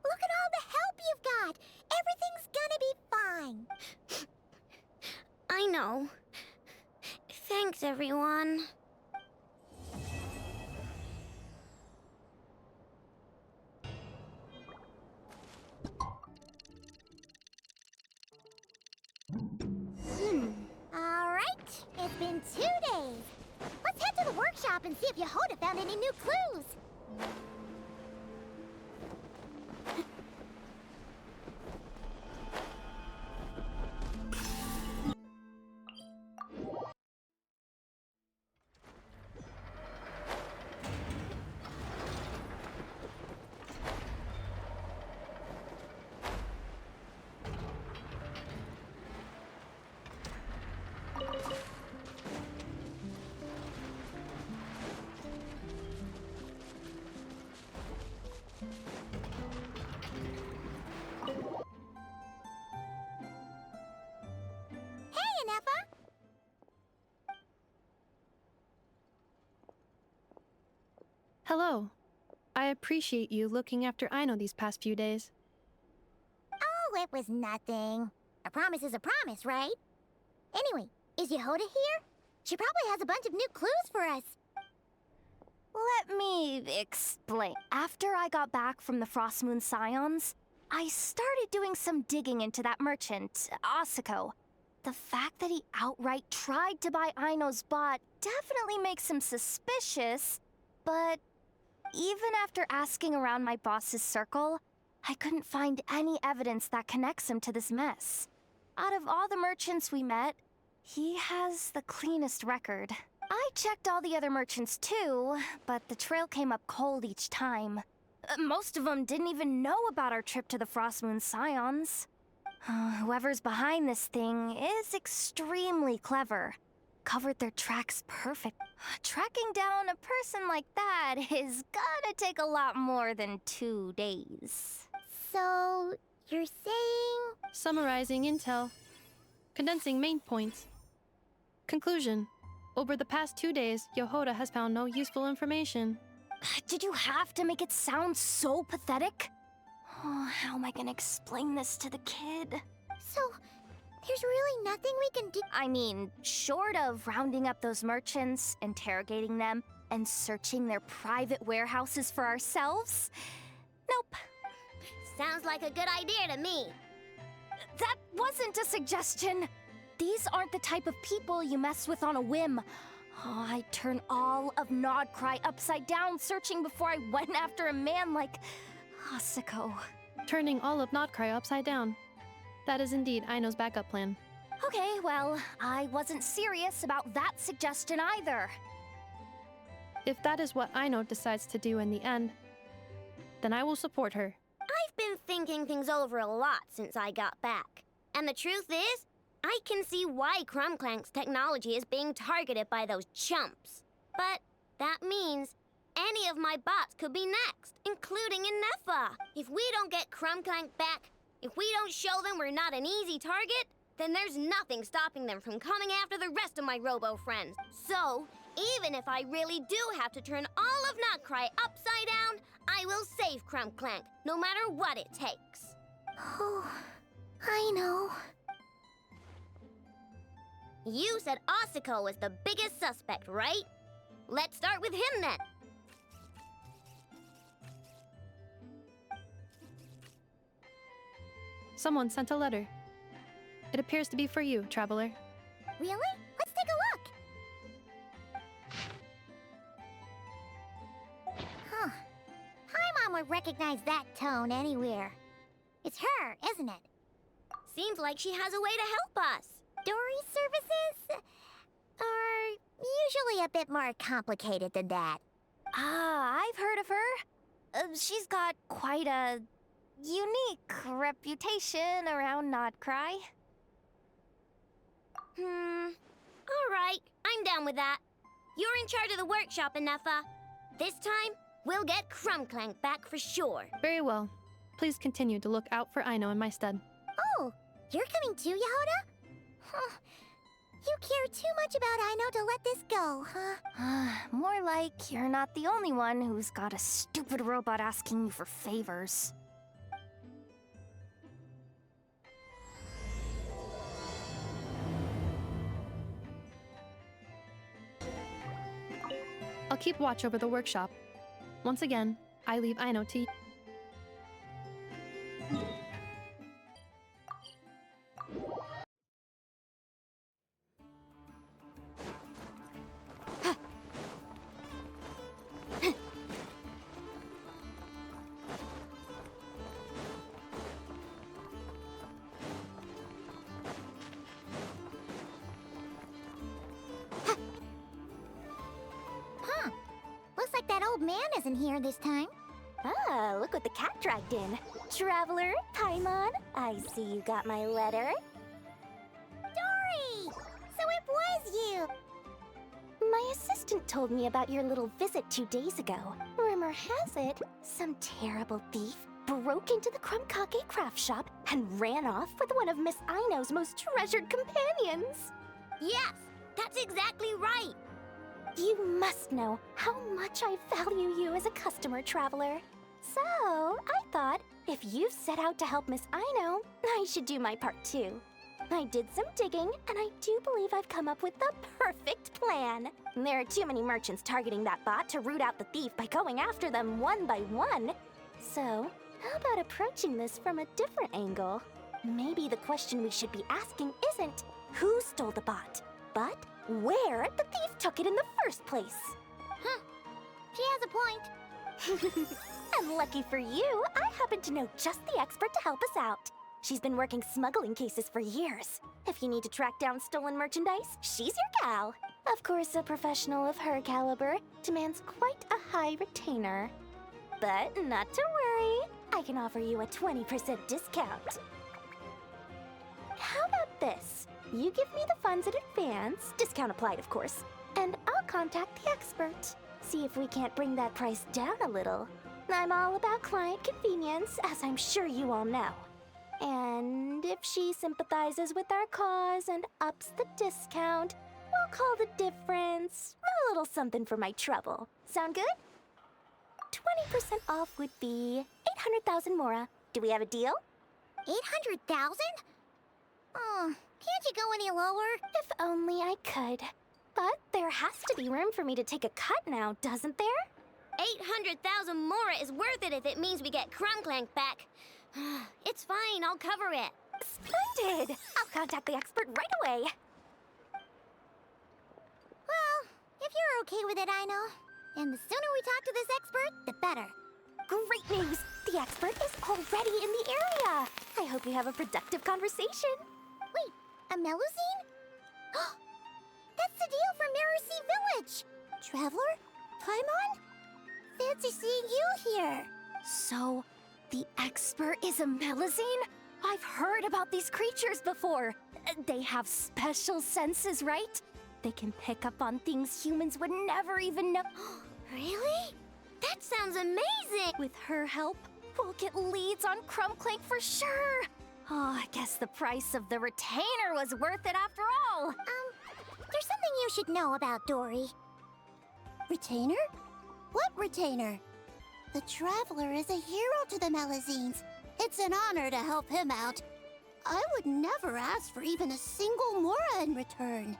Look at all the help you've got. Everything's gonna be fine. I know. Thanks, everyone. All right, it's been 2 days. Let's head to the workshop and see if Yehoda found any new clues. Hey, Ineffa! Hello. I appreciate you looking after Aino these past few days. Oh, it was nothing. A promise is a promise, right? Anyway, is Yehoda here? She probably has a bunch of new clues for us. Let me explain. After I got back from the Frostmoon Scions, I started doing some digging into that merchant, Asuko. The fact that he outright tried to buy Aino's bot definitely makes him suspicious, but even after asking around my boss's circle, I couldn't find any evidence that connects him to this mess. Out of all the merchants we met, he has the cleanest record. I checked all the other merchants too, but the trail came up cold each time. Most of them didn't even know about our trip to the Frostmoon Scions. Whoever's behind this thing is extremely clever. Covered their tracks perfect. Tracking down a person like that is gonna take a lot more than 2 days. So, you're saying... Summarizing intel. Condensing main points. Conclusion. Over the past 2 days, Yehoda has found no useful information. Did you have to make it sound so pathetic? Oh, how am I gonna explain this to the kid? So, there's really nothing we can do? I mean, short of rounding up those merchants, interrogating them, and searching their private warehouses for ourselves? Nope. Sounds like a good idea to me. That wasn't a suggestion. These aren't the type of people you mess with on a whim. Oh, I'd turn all of Nodkrai upside down searching before I went after a man like Asuko. Turning all of Nodkrai upside down. That is indeed Aino's backup plan. Okay, well, I wasn't serious about that suggestion either. If that is what Aino decides to do in the end, then I will support her. I've been thinking things over a lot since I got back. And the truth is, I can see why Clink Clank's technology is being targeted by those chumps. But that means any of my bots could be next, including Ineffa. If we don't get Clink Clank back, if we don't show them we're not an easy target, then there's nothing stopping them from coming after the rest of my robo friends. So, even if I really do have to turn all of Noctrai upside down, I will save Clink Clank, no matter what it takes. Oh, I know. You said Asako was the biggest suspect, right? Let's start with him then. Someone sent a letter. It appears to be for you, traveler. Really? Let's take a look. Huh. Paimon would recognize that tone anywhere. It's her, isn't it? Seems like she has a way to help us. Dory's services are usually a bit more complicated than that. Ah, I've heard of her. She's got quite a unique reputation around nodkrai. All right, I'm down with that. You're in charge of the workshop, Ineffa. This time, we'll get Clink Clank back for sure. Very well. Please continue to look out for Aino in my stead. Oh, you're coming too, Yehoda? Huh. You care too much about Aino to let this go, huh? More like you're not the only one who's got a stupid robot asking you for favors. I'll keep watch over the workshop. Once again, I leave Aino to you. Looks like that old man isn't here this time. Ah, look what the cat dragged in. Traveler, Paimon, I see you got my letter. Dory! So it was you! My assistant told me about your little visit 2 days ago. Rumor has it, some terrible thief broke into the Clink craft shop and ran off with one of Miss Aino's most treasured companions. Yes, that's exactly right. You must know how much I value you as a customer, Traveler. So, I thought, if you've set out to help Miss Aino, I should do my part too. I did some digging, and I do believe I've come up with the perfect plan. There are too many merchants targeting that bot to root out the thief by going after them one by one. So, how about approaching this from a different angle? Maybe the question we should be asking isn't who stole the bot, but where the thief took it in the first place. Huh. She has a point. And lucky for you, I happen to know just the expert to help us out. She's been working smuggling cases for years. If you need to track down stolen merchandise, she's your gal. Of course, a professional of her caliber demands quite a high retainer. But not to worry, I can offer you a 20% discount. How about this? You give me the funds in advance, discount applied of course, and I'll contact the expert. See if we can't bring that price down a little. I'm all about client convenience, as I'm sure you all know. And if she sympathizes with our cause and ups the discount, we'll call the difference a little something for my trouble. Sound good? 20% off would be 800,000 mora. Do we have a deal? 800,000? Oh, can't you go any lower? If only I could. But there has to be room for me to take a cut now, doesn't there? 800,000 mora is worth it if it means we get Clink Clank back. It's fine, I'll cover it. Splendid! I'll contact the expert right away. Well, if you're okay with it, Aino. And the sooner we talk to this expert, the better. Great news! The expert is already in the area. I hope you have a productive conversation. Wait, a Melusine? That's the deal from Mercy Village! Traveler? Paimon? Fancy seeing you here. So, the expert is a Melusine? I've heard about these creatures before. They have special senses, right? They can pick up on things humans would never even know. Really? That sounds amazing! With her help, we'll get leads on Clink Clank for sure. Oh, I guess the price of the retainer was worth it after all. There's something you should know about Dory. Retainer? What retainer? The Traveler is a hero to the Melusines. It's an honor to help him out. I would never ask for even a single Mora in return.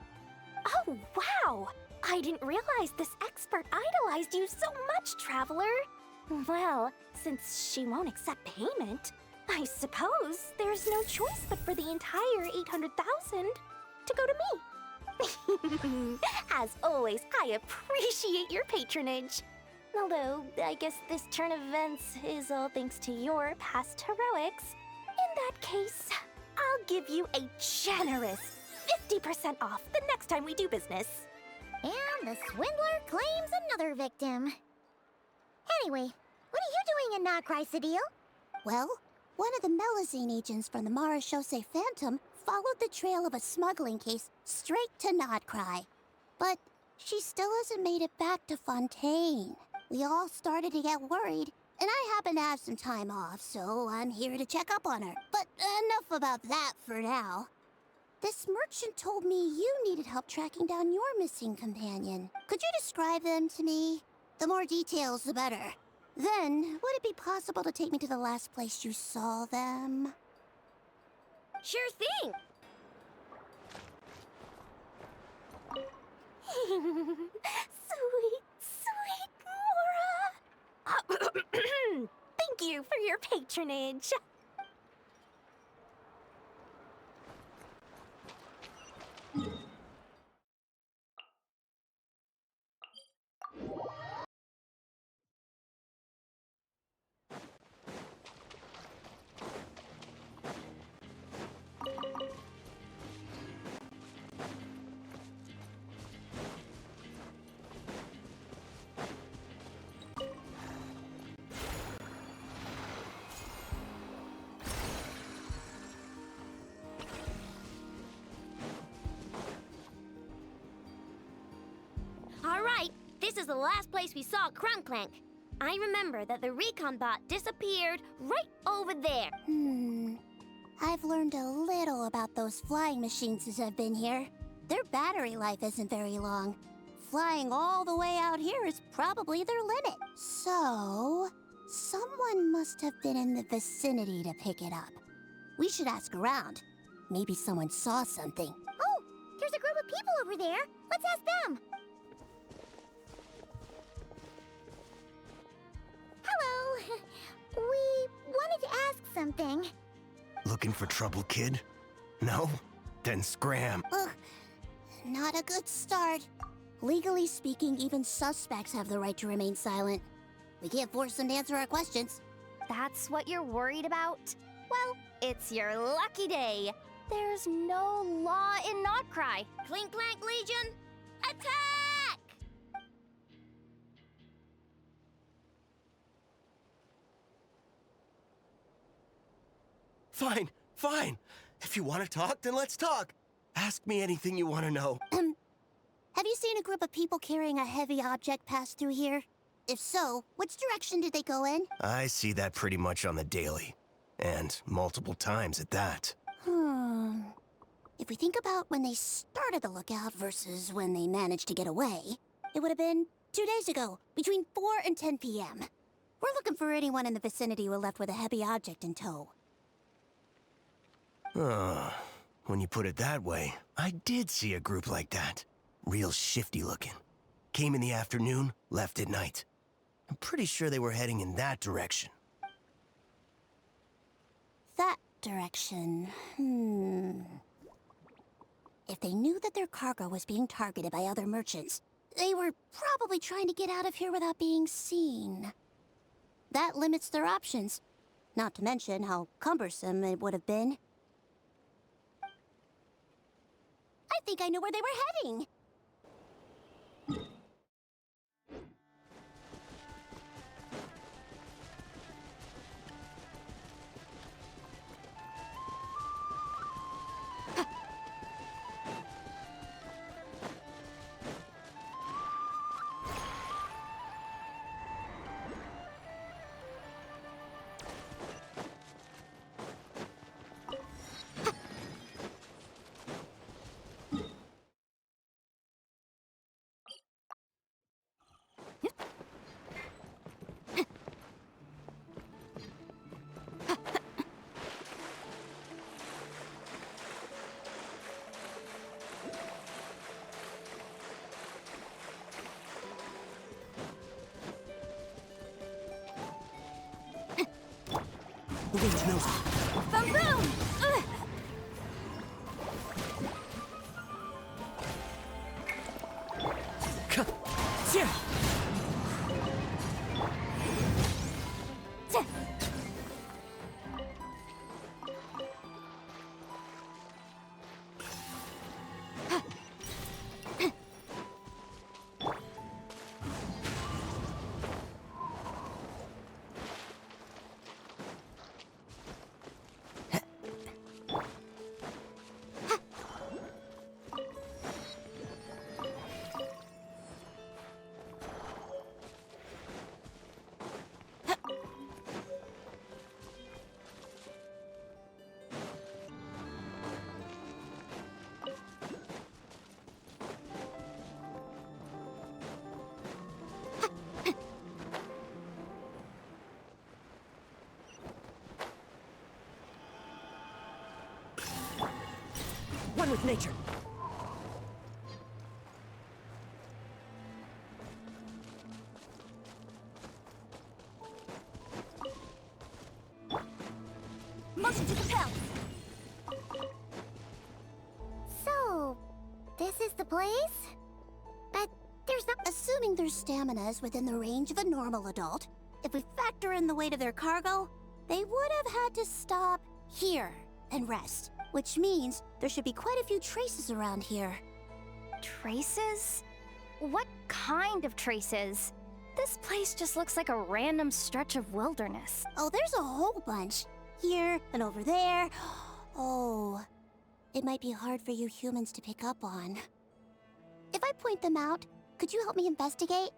Oh, wow! I didn't realize this expert idolized you so much, Traveler. Well, since she won't accept payment, I suppose there's no choice but for the entire 800,000 to go to me. As always, I appreciate your patronage. Although, I guess this turn of events is all thanks to your past heroics. In that case, I'll give you a generous 50% off the next time we do business. And the swindler claims another victim. Anyway, what are you doing in Nockrai, Cedille? Well, one of the Melazine agents from the Marachose Phantom followed the trail of a smuggling case straight to Nodkrai. But she still hasn't made it back to Fontaine. We all started to get worried, and I happen to have some time off, so I'm here to check up on her. But enough about that for now. This merchant told me you needed help tracking down your missing companion. Could you describe them to me? The more details, the better. Then, would it be possible to take me to the last place you saw them? Sure thing! Sweet, sweet Mora! Thank you for your patronage. All right, this is the last place we saw Clink Clank. I remember that the recon bot disappeared right over there. I've learned a little about those flying machines since I've been here. Their battery life isn't very long. Flying all the way out here is probably their limit. So, someone must have been in the vicinity to pick it up. We should ask around. Maybe someone saw something. Oh, there's a group of people over there. Let's ask them. Hello. We wanted to ask something. Looking for trouble, kid? No? Then scram. Ugh, not a good start. Legally speaking, even suspects have the right to remain silent. We can't force them to answer our questions. That's what you're worried about? Well, it's your lucky day. There's no law in Noctkrai. Clink Clank Legion, attack! Fine, fine. If you want to talk, then let's talk. Ask me anything you want to know. Have you seen a group of people carrying a heavy object pass through here? If so, which direction did they go in? I see that pretty much on the daily. And multiple times at that. If we think about when they started the lookout versus when they managed to get away, it would have been 2 days ago, between 4 and 10 p.m. We're looking for anyone in the vicinity who left with a heavy object in tow. When you put it that way, I did see a group like that. Real shifty looking. Came in the afternoon, left at night. I'm pretty sure they were heading in that direction. That direction, If they knew that their cargo was being targeted by other merchants, they were probably trying to get out of here without being seen. That limits their options, not to mention how cumbersome it would have been. I think I know where they were heading. The wind knows it. Boom boom! Ugh. Yeah. One with nature. Motion to compel. So, this is the place? But there's not... Assuming their stamina is within the range of a normal adult, if we factor in the weight of their cargo, they would have had to stop here and rest. Which means there should be quite a few traces around here. Traces? What kind of traces? This place just looks like a random stretch of wilderness. Oh, there's a whole bunch. Here and over there. Oh, it might be hard for you humans to pick up on. If I point them out, could you help me investigate?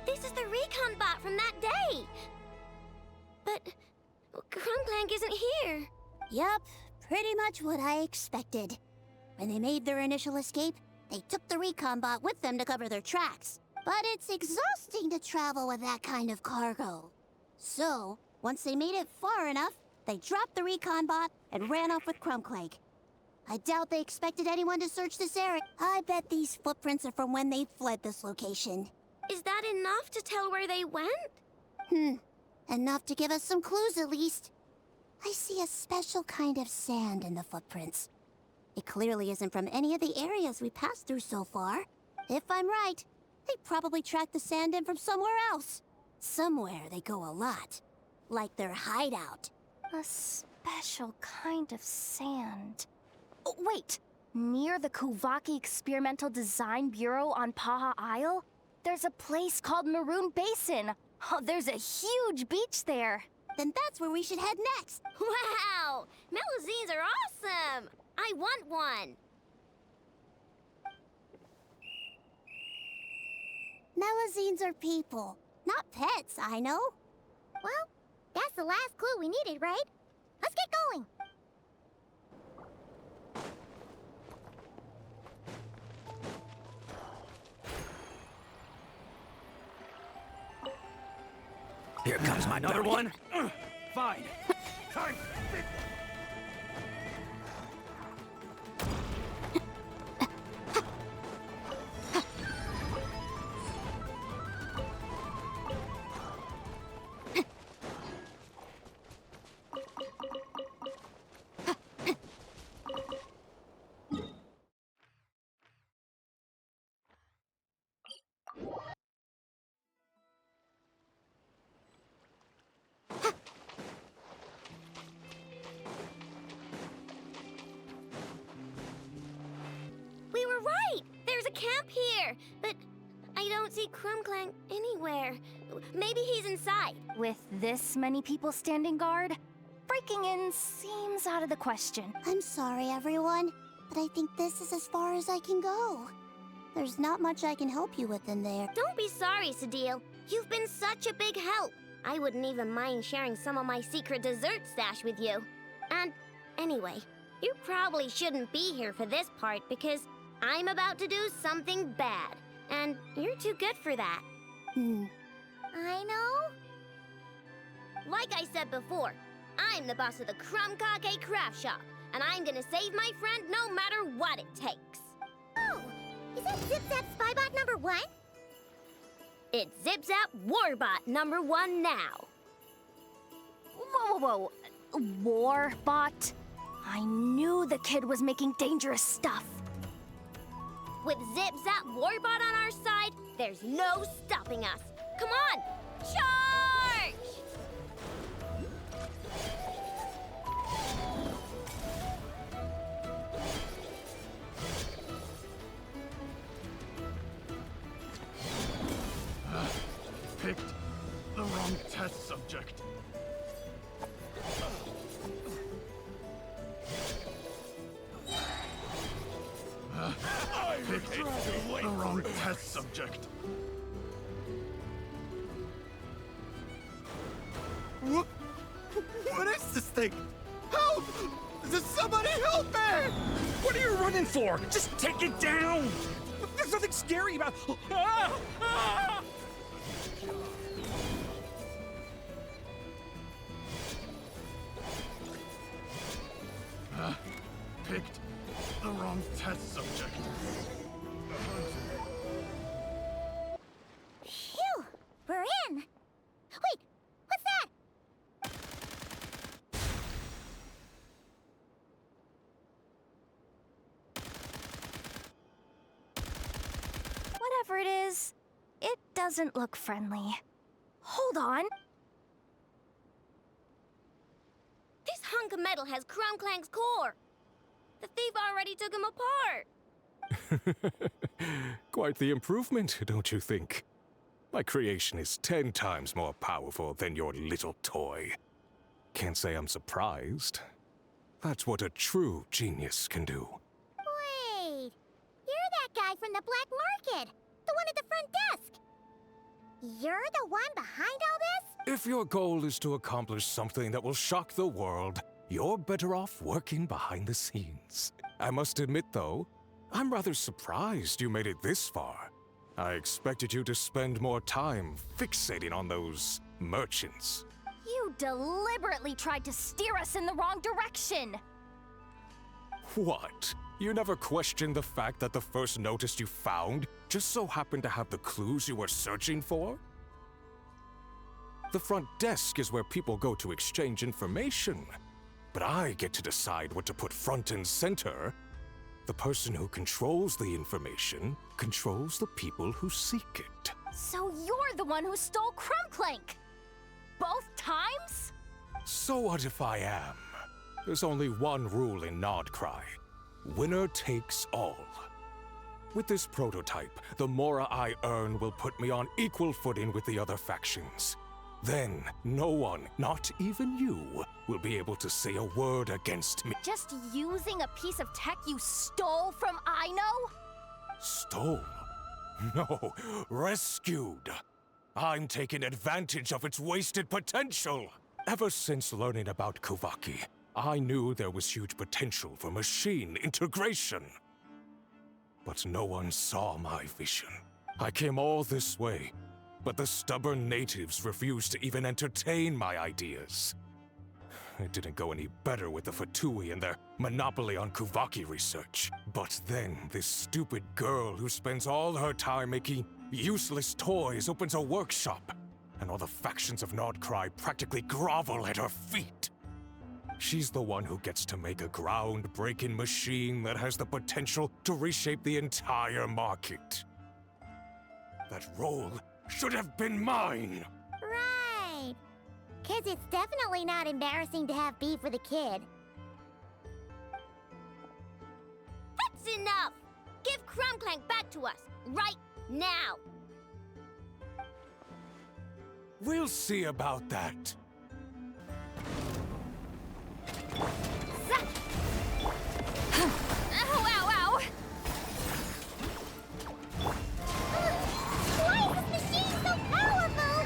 This is the recon bot from that day! But Clink Clank isn't here. Yup, pretty much what I expected. When they made their initial escape, they took the recon bot with them to cover their tracks. But it's exhausting to travel with that kind of cargo. So, once they made it far enough, they dropped the recon bot and ran off with Clink Clank. I doubt they expected anyone to search this area. I bet these footprints are from when they fled this location. Is that enough to tell where they went? Enough to give us some clues at least. I see a special kind of sand in the footprints. It clearly isn't from any of the areas we passed through so far. If I'm right, they probably tracked the sand in from somewhere else. Somewhere they go a lot. Like their hideout. A special kind of sand. Oh, wait! Near the Kuvaki Experimental Design Bureau on Paha Isle? There's a place called Maroon Basin. Oh, there's a huge beach there. Then that's where we should head next. Wow! Melazines are awesome! I want one! Melazines are people, not pets, I know. Well, that's the last clue we needed, right? Let's get going. Here comes my another one. Fine. Time. We were right! There's a camp here, but I don't see Clink Clank anywhere. Maybe he's inside. With this many people standing guard, breaking in seems out of the question. I'm sorry, everyone, but I think this is as far as I can go. There's not much I can help you with in there. Don't be sorry, Sadil. You've been such a big help. I wouldn't even mind sharing some of my secret dessert stash with you. And anyway, you probably shouldn't be here for this part because I'm about to do something bad, and you're too good for that. I know? Like I said before, I'm the boss of the Cake Craft Shop, and I'm gonna save my friend no matter what it takes. Oh, is that Zip-Zap Spybot number 1? It's Zip-Zap Warbot number 1 now. Whoa. Warbot? I knew the kid was making dangerous stuff. With Zip-Zap Warbot on our side, there's no stopping us. Come on, charge! Picked the wrong test subject. Picked the wrong test subject. What is this thing? Help! Does somebody help me? What are you running for? Just take it down! There's nothing scary about. Picked the wrong test subject. Phew! We're in! Wait! What's that? Whatever it is, it doesn't look friendly. Hold on. This hunk of metal has Clink Clank's core. The thief already took him apart. Quite the improvement, don't you think? My creation is 10 times more powerful than your little toy. Can't say I'm surprised. That's what a true genius can do. Wait! You're that guy from the black market! The one at the front desk! You're the one behind all this? If your goal is to accomplish something that will shock the world, you're better off working behind the scenes. I must admit, though, I'm rather surprised you made it this far. I expected you to spend more time fixating on those merchants. You deliberately tried to steer us in the wrong direction! What? You never questioned the fact that the first notice you found just so happened to have the clues you were searching for? The front desk is where people go to exchange information. But I get to decide what to put front and center. The person who controls the information controls the people who seek it. So you're the one who stole Clink Clank! Both times? So what if I am? There's only one rule in nodkrai. Winner takes all. With this prototype, the mora I earn will put me on equal footing with the other factions. Then, no one, not even you, will be able to say a word against me. Just using a piece of tech you stole from Aino? Stole? No, rescued. I'm taking advantage of its wasted potential. Ever since learning about Kuvaki, I knew there was huge potential for machine integration. But no one saw my vision. I came all this way, but the stubborn natives refused to even entertain my ideas. It didn't go any better with the Fatui and their monopoly on Kuvaki research. But then, this stupid girl who spends all her time making useless toys opens a workshop, and all the factions of nodkrai practically grovel at her feet. She's the one who gets to make a groundbreaking machine that has the potential to reshape the entire market. That role should have been mine! Right. 'Cause it's definitely not embarrassing to have beef with a kid. That's enough! Give Clink Clank back to us, right now! We'll see about that. Ow, ow, ow! Why is this machine so powerful?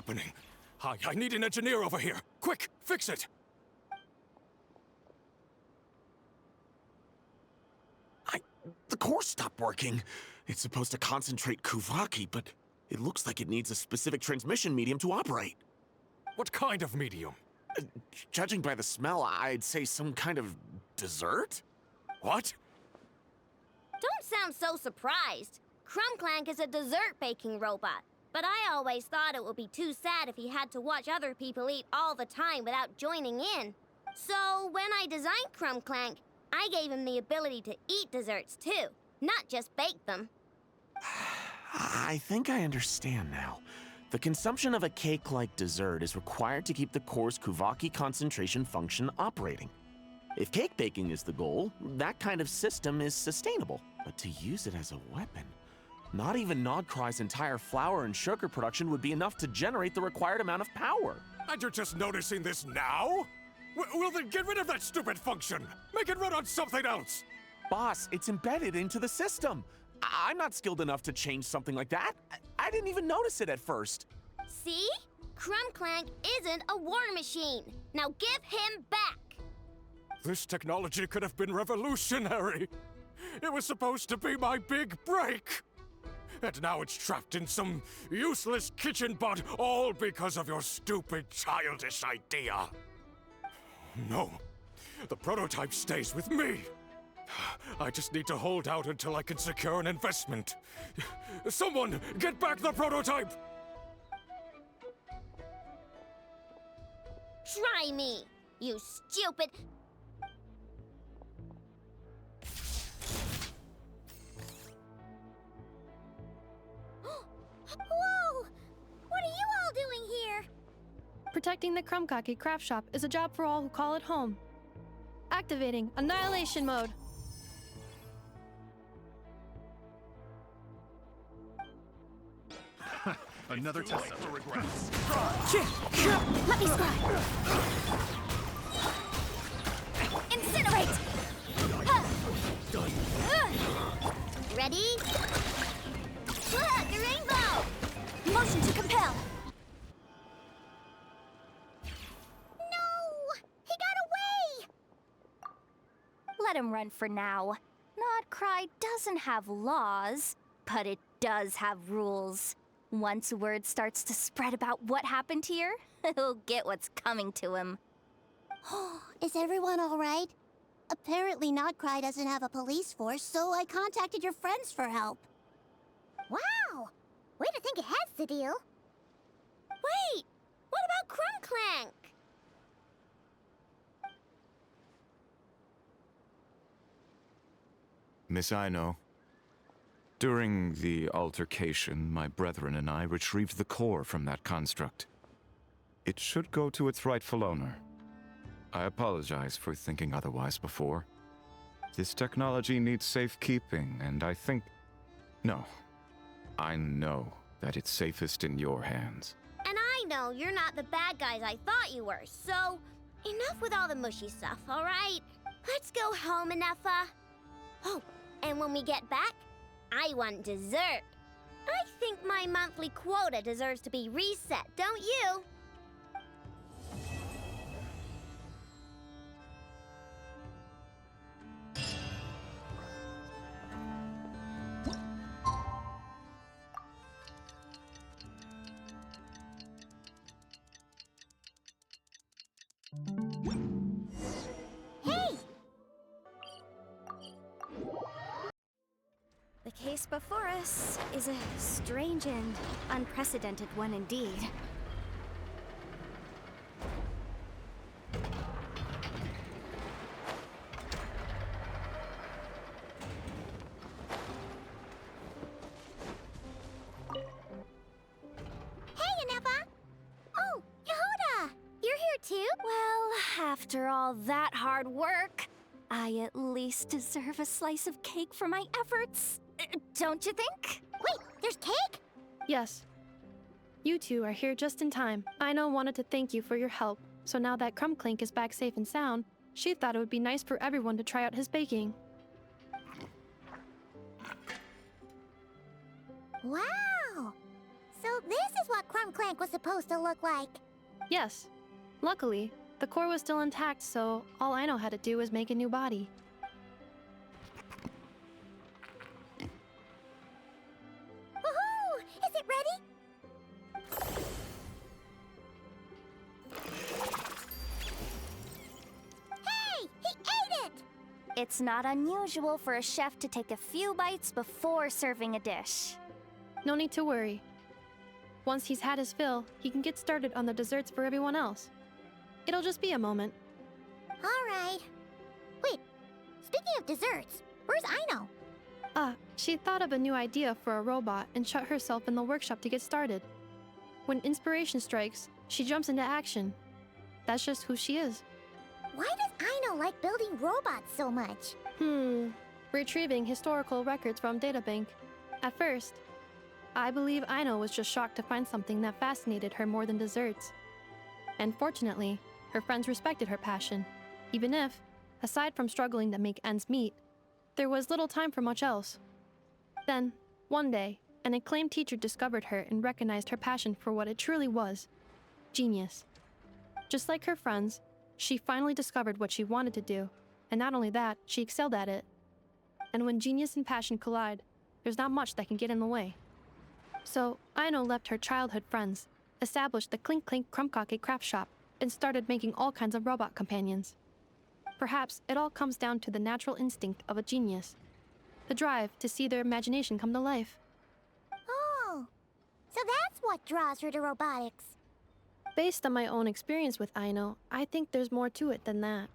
happening? I need an engineer over here. Quick, fix it! The core stopped working. It's supposed to concentrate Kuvaki, but it looks like it needs a specific transmission medium to operate. What kind of medium? Judging by the smell, I'd say some kind of dessert? What? Don't sound so surprised. Clank is a dessert baking robot. But I always thought it would be too sad if he had to watch other people eat all the time without joining in. So when I designed Clank, I gave him the ability to eat desserts too, not just bake them. I think I understand now. The consumption of a cake-like dessert is required to keep the core's Kuvaki concentration function operating. If cake baking is the goal, that kind of system is sustainable. But to use it as a weapon, not even Nodkrai's entire flour and sugar production would be enough to generate the required amount of power. And you're just noticing this now? Well then get rid of that stupid function! Make it run on something else! Boss, it's embedded into the system. I'm not skilled enough to change something like that. I didn't even notice it at first. See? Clank isn't a war machine. Now give him back! This technology could have been revolutionary. It was supposed to be my big break. And now it's trapped in some useless kitchen bot, all because of your stupid, childish idea. No, the prototype stays with me. I just need to hold out until I can secure an investment. Someone, get back the prototype! Try me, you stupid... Whoa! What are you all doing here? Protecting the Krumkake craft shop is a job for all who call it home. Activating annihilation mode. Another test for regrets. Let me scribe. Incinerate! Ready? Look, a rainbow! Motion to compel. Let him run for now. Nodkrai doesn't have laws, but it does have rules. Once word starts to spread about what happened here, he'll get what's coming to him. Is everyone all right? Apparently Nodkrai doesn't have a police force, so I contacted your friends for help. Wow! Way to think ahead, Cedille. Wait! What about Clank? Miss Aino, during the altercation, my brethren and I retrieved the core from that construct. It should go to its rightful owner. I apologize for thinking otherwise before. This technology needs safekeeping, and I think... No. I know that it's safest in your hands. And I know you're not the bad guys I thought you were, so... Enough with all the mushy stuff, alright? Let's go home, Ineffa. Oh, and when we get back, I want dessert. I think my monthly quota deserves to be reset, don't you? The case before us is a strange and unprecedented one indeed. Hey, Ineffa! Oh, Yehuda! You're here too? Well, after all that hard work, I at least deserve a slice of cake for my efforts. Don't you think? Wait, there's cake? Yes. You two are here just in time. Aino wanted to thank you for your help, so now that Clink is back safe and sound, she thought it would be nice for everyone to try out his baking. Wow! So this is what Clink Clank was supposed to look like. Yes. Luckily, the core was still intact, so all Aino had to do was make a new body. Woohoo! Is it ready? Hey! He ate it! It's not unusual for a chef to take a few bites before serving a dish. No need to worry. Once he's had his fill, he can get started on the desserts for everyone else. It'll just be a moment. Alright. Wait, speaking of desserts, where's Aino? She thought of a new idea for a robot and shut herself in the workshop to get started. When inspiration strikes, she jumps into action. That's just who she is. Why does Aino like building robots so much? Retrieving historical records from databank. At first, I believe Aino was just shocked to find something that fascinated her more than desserts. And fortunately, her friends respected her passion, even if, aside from struggling to make ends meet, there was little time for much else. Then, one day, an acclaimed teacher discovered her and recognized her passion for what it truly was: genius. Just like her friends, she finally discovered what she wanted to do, and not only that, she excelled at it. And when genius and passion collide, there's not much that can get in the way. So, Aino left her childhood friends, established the Clink Clank craft shop, and started making all kinds of robot companions. Perhaps it all comes down to the natural instinct of a genius, the drive to see their imagination come to life. Oh, so that's what draws her to robotics. Based on my own experience with Aino, I think there's more to it than that.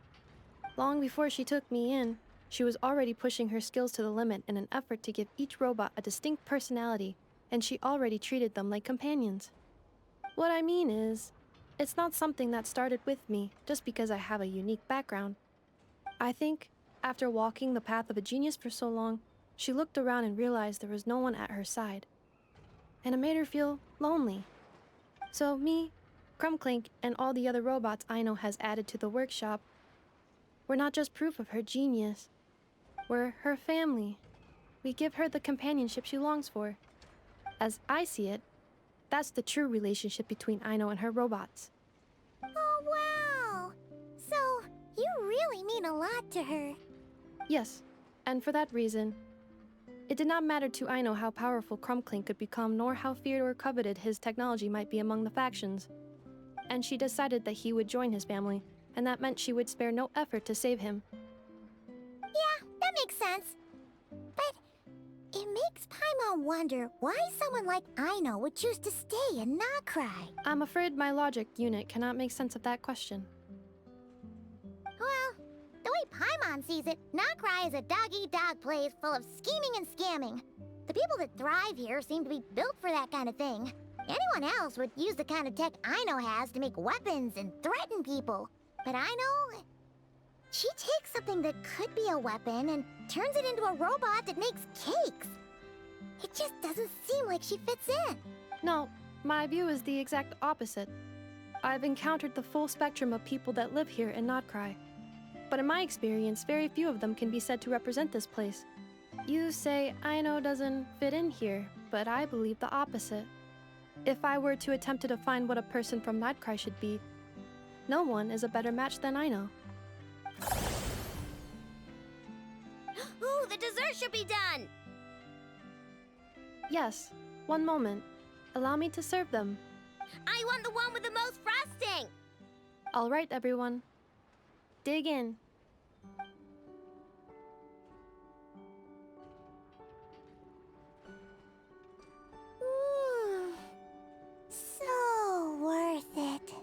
Long before she took me in, she was already pushing her skills to the limit in an effort to give each robot a distinct personality, and she already treated them like companions. What I mean is, it's not something that started with me just because I have a unique background. I think, after walking the path of a genius for so long, she looked around and realized there was no one at her side. And it made her feel lonely. So me, Clink, and all the other robots Aino has added to the workshop, we're not just proof of her genius. We're her family. We give her the companionship she longs for. As I see it, that's the true relationship between Aino and her robots. Oh, wow! So, you really mean a lot to her. Yes, and for that reason, it did not matter to Aino how powerful Clink could become, nor how feared or coveted his technology might be among the factions. And she decided that he would join his family, and that meant she would spare no effort to save him. Yeah, that makes sense. But it makes Paimon wonder why someone like Aino would choose to stay in nockrai. I'm afraid my logic unit cannot make sense of that question. Well, the way Paimon sees it, nockrai is a dog-eat-dog place full of scheming and scamming. The people that thrive here seem to be built for that kind of thing. Anyone else would use the kind of tech Aino has to make weapons and threaten people. But Aino, she takes something that could be a weapon and turns it into a robot that makes cakes. It just doesn't seem like she fits in. No, my view is the exact opposite. I've encountered the full spectrum of people that live here in nockrai. But in my experience, very few of them can be said to represent this place. You say Aino doesn't fit in here, but I believe the opposite. If I were to attempt to define what a person from nockrai should be, no one is a better match than Aino. Ooh, the dessert should be done! Yes, one moment. Allow me to serve them. I want the one with the most frosting! All right, everyone. Dig in. So worth it.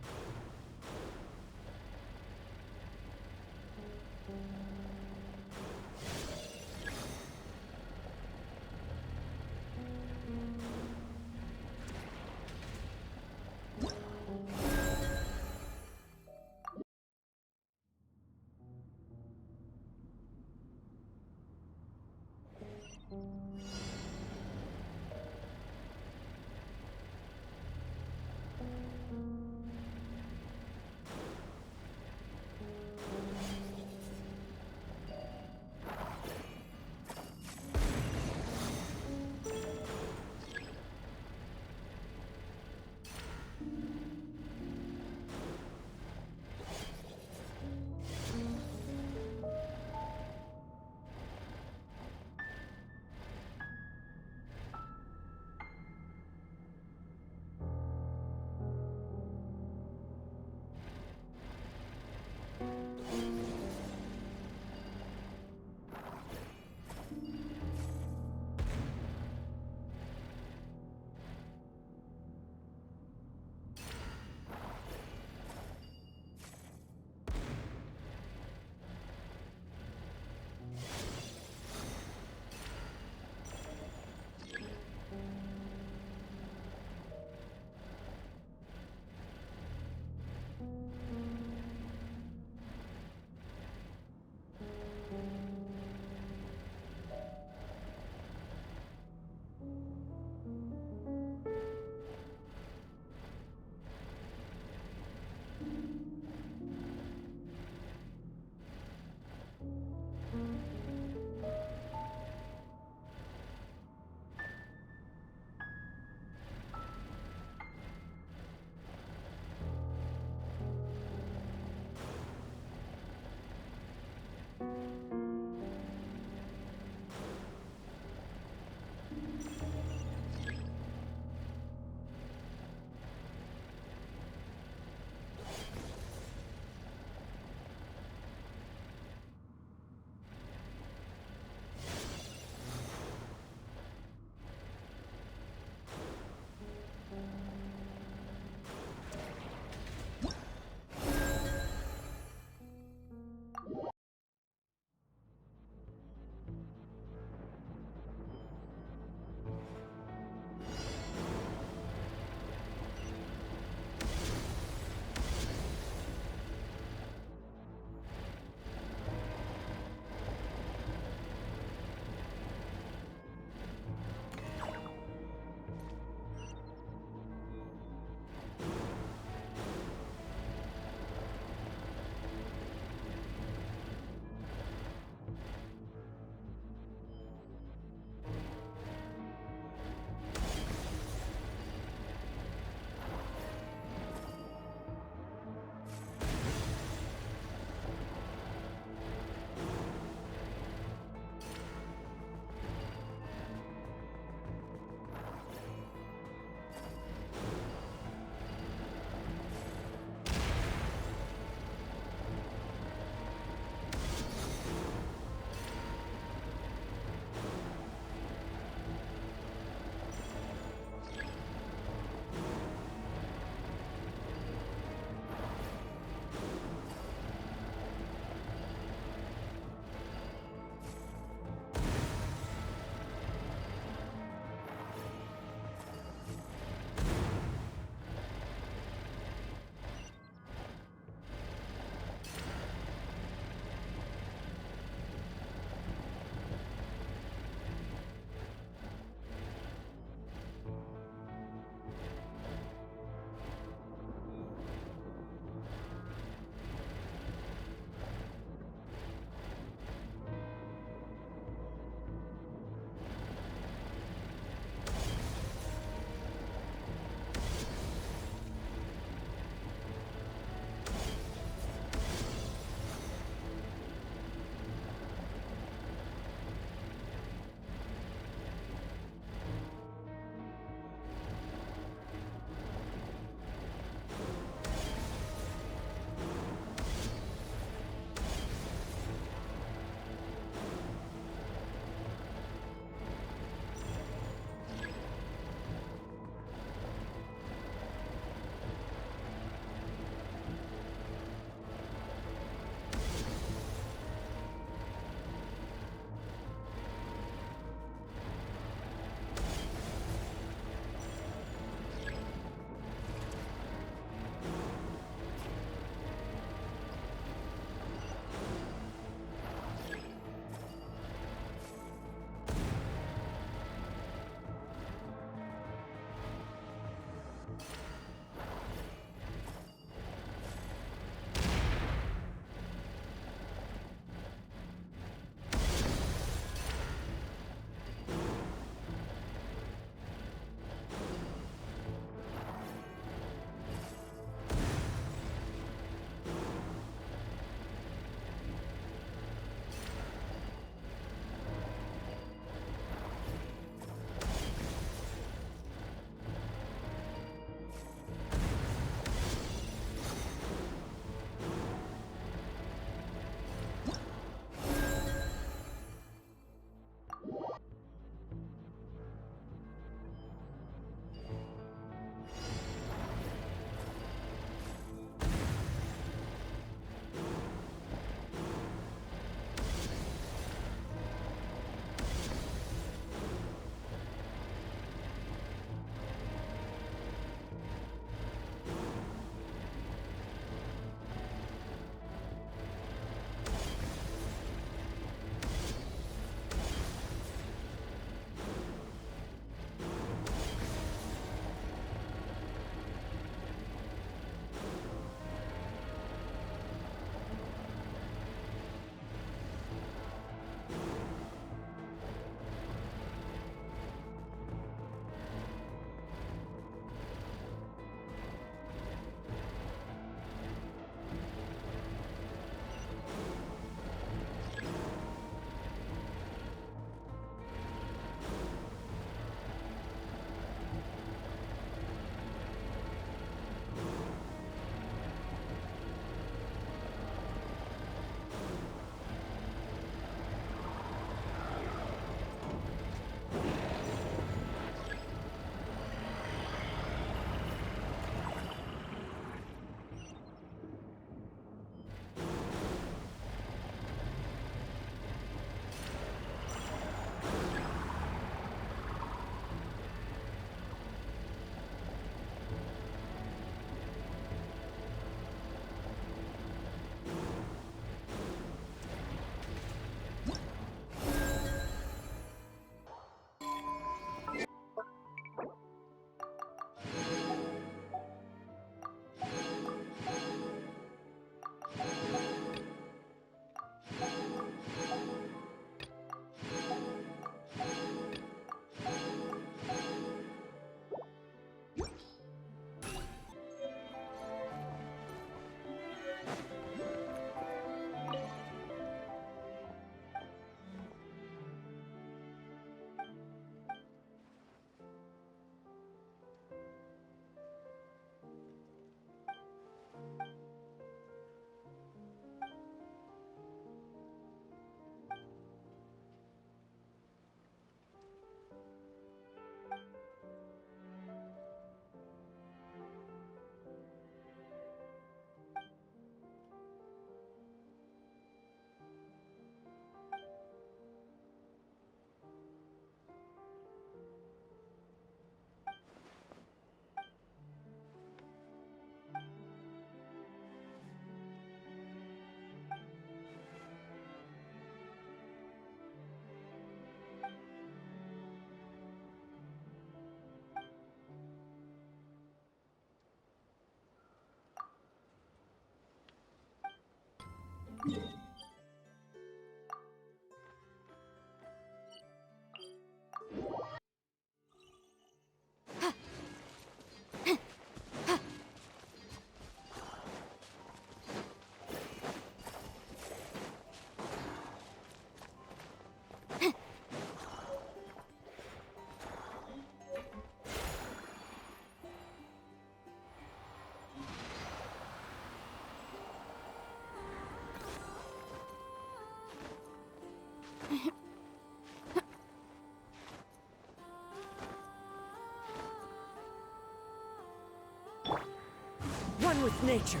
One with nature.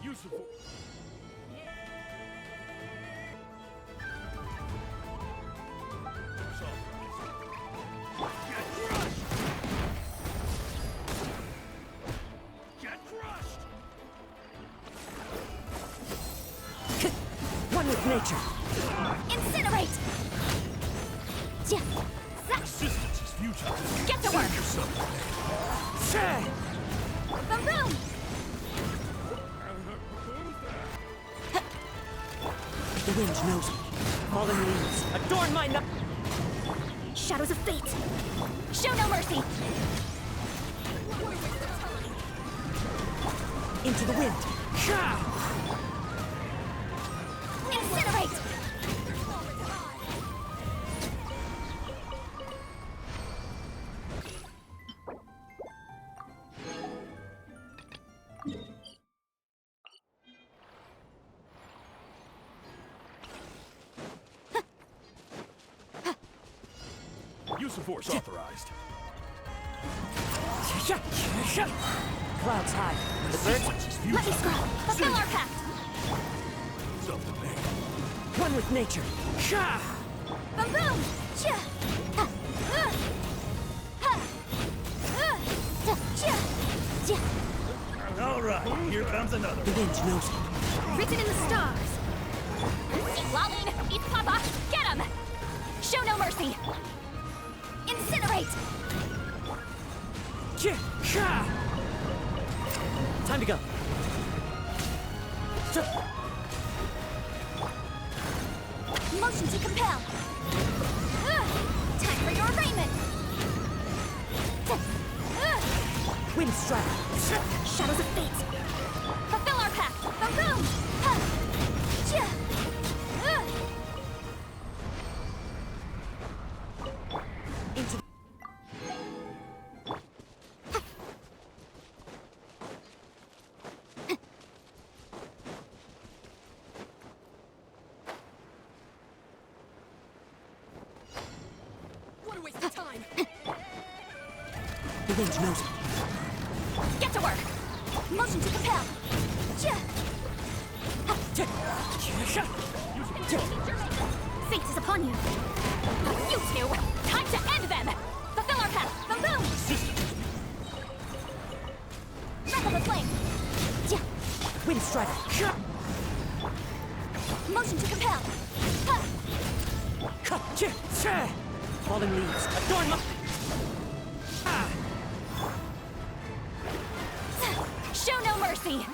Useful. One with nature. Incinerate! Resistance is futile. Get to work! Boom boom! The wind knows me. Fallen leaves adorn my Shadows of fate! Show no mercy! Into the wind. Incinerate! Use of force authorized. Clouds high. The birds. Let me scroll! Fulfill our pact! One with nature. Boom boom! All right, here comes another. The wind knows me. Written in the stars! Lalin! Eat Papa! Get him! Show no mercy! Incinerate! Time to go. Motion to compel! Time for your arraignment! Wind strike. Shadows of fate! Fulfill our pact! Boom boom! Into What a waste of time! the wind knows me. Get to work! Motion to compel! Fate is upon you! You two! Time to end them! Fulfill our path! Boom boom! Wrap up the flame! Wind strider. Motion to compel! Fallen leaves adorn my... Show no mercy!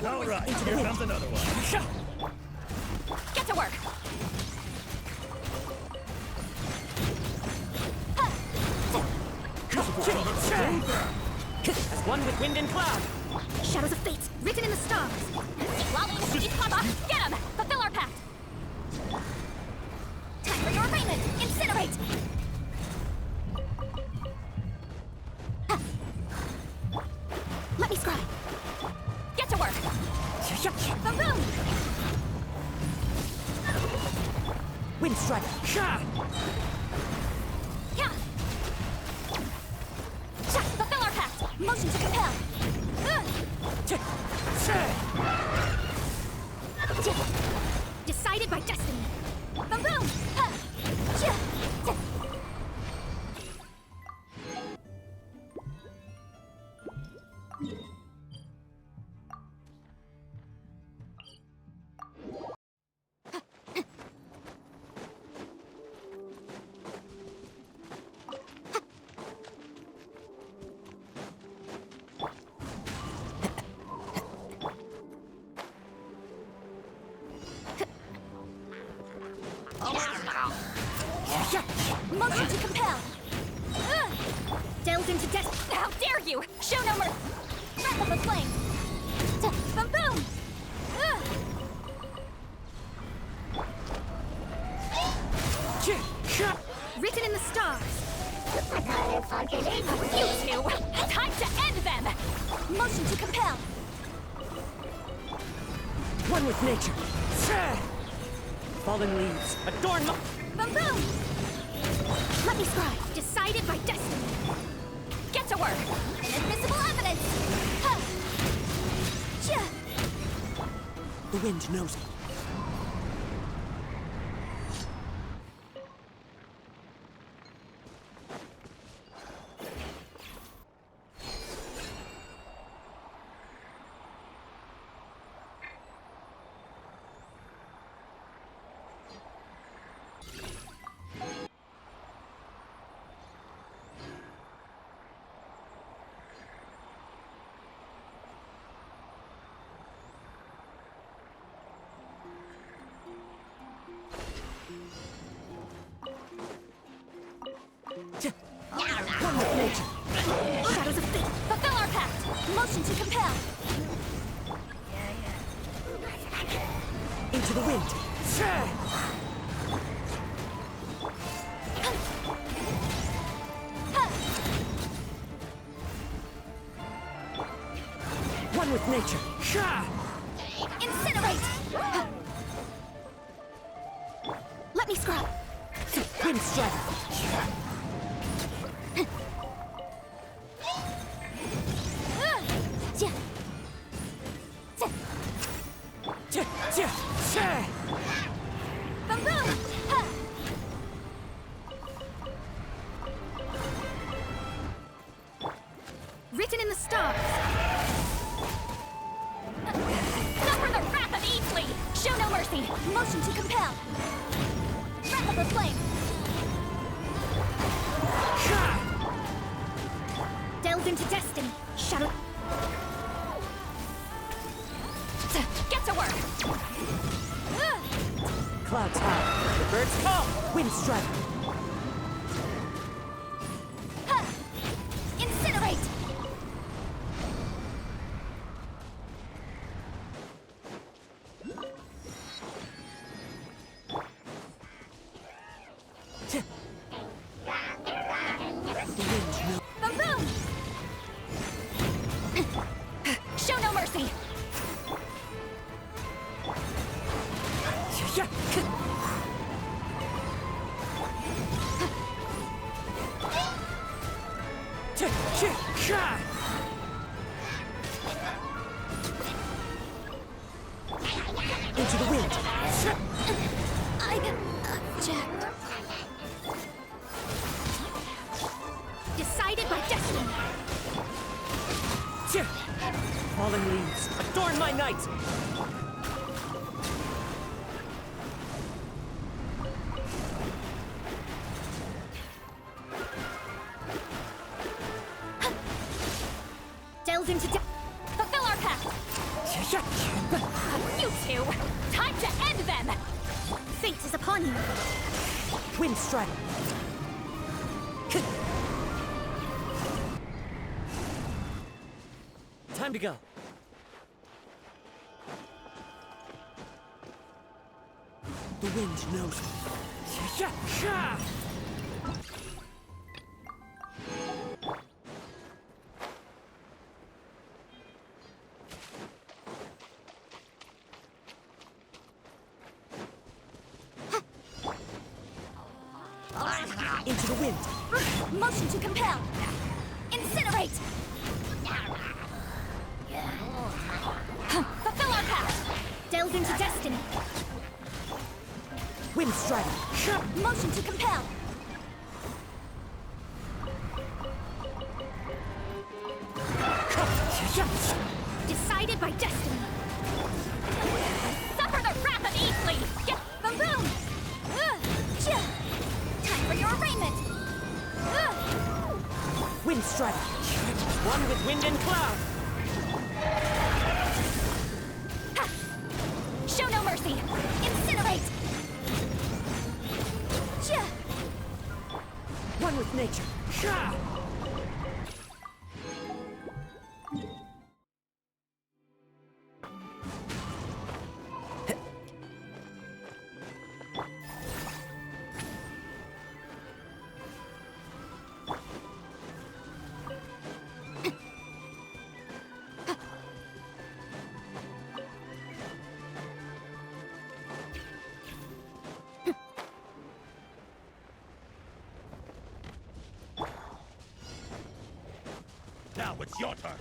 All right, here comes another one. Get to work! As one with wind and cloud. Shadows of fate, written in the stars. Lalin, eat Papa, get him! Fulfill our pact! Time for your arraignment! Incinerate! Let me scry! Get to work! Boom boom! Wind strike. Yeah! Fulfill our pact! Motion to compel! Decided by destiny! Boom boom! Motion to compel. Delved into death. How dare you! Show no mercy! Breath of the flame. Boom boom! Written in the stars. You two! Time to end them! Motion to compel. One with nature. Fallen leaves, adorn my... Boom boom! Let me scribe. Decided by destiny. Get to work. Inadmissible evidence. Huh. The wind knows. One with nature. Shadows of fate. Fulfill our pact. Motion to compel. Into the wind. One with nature. Incinerate. Let me scrub. Wind strike. Boom boom! Written in the stars. Suffer the wrath of Easley! Show no mercy! Motion to compel. Breath of the flame. Delved into destiny. Shadow. Get to work! Clouds high. The birds call. Wind strike. Incinerate! Boom boom! Show no mercy! Into the wind. I object. Decided by destiny. Fallen leaves, adorn my night. Delved into fulfill our pact. You two! Time to end them! Fate is upon you. Wind strike. Time to go. The wind knows. Into the wind. Motion to compel. Incinerate. Fulfill our pact. Delved into destiny. Wind strike. Motion to compel. Decided by destiny. Suffer the wrath of Easley. Get boom boom. Time for your arraignment. Wind strike. One with wind and cloud. Show no mercy. Incinerate. One with nature. Now it's your turn.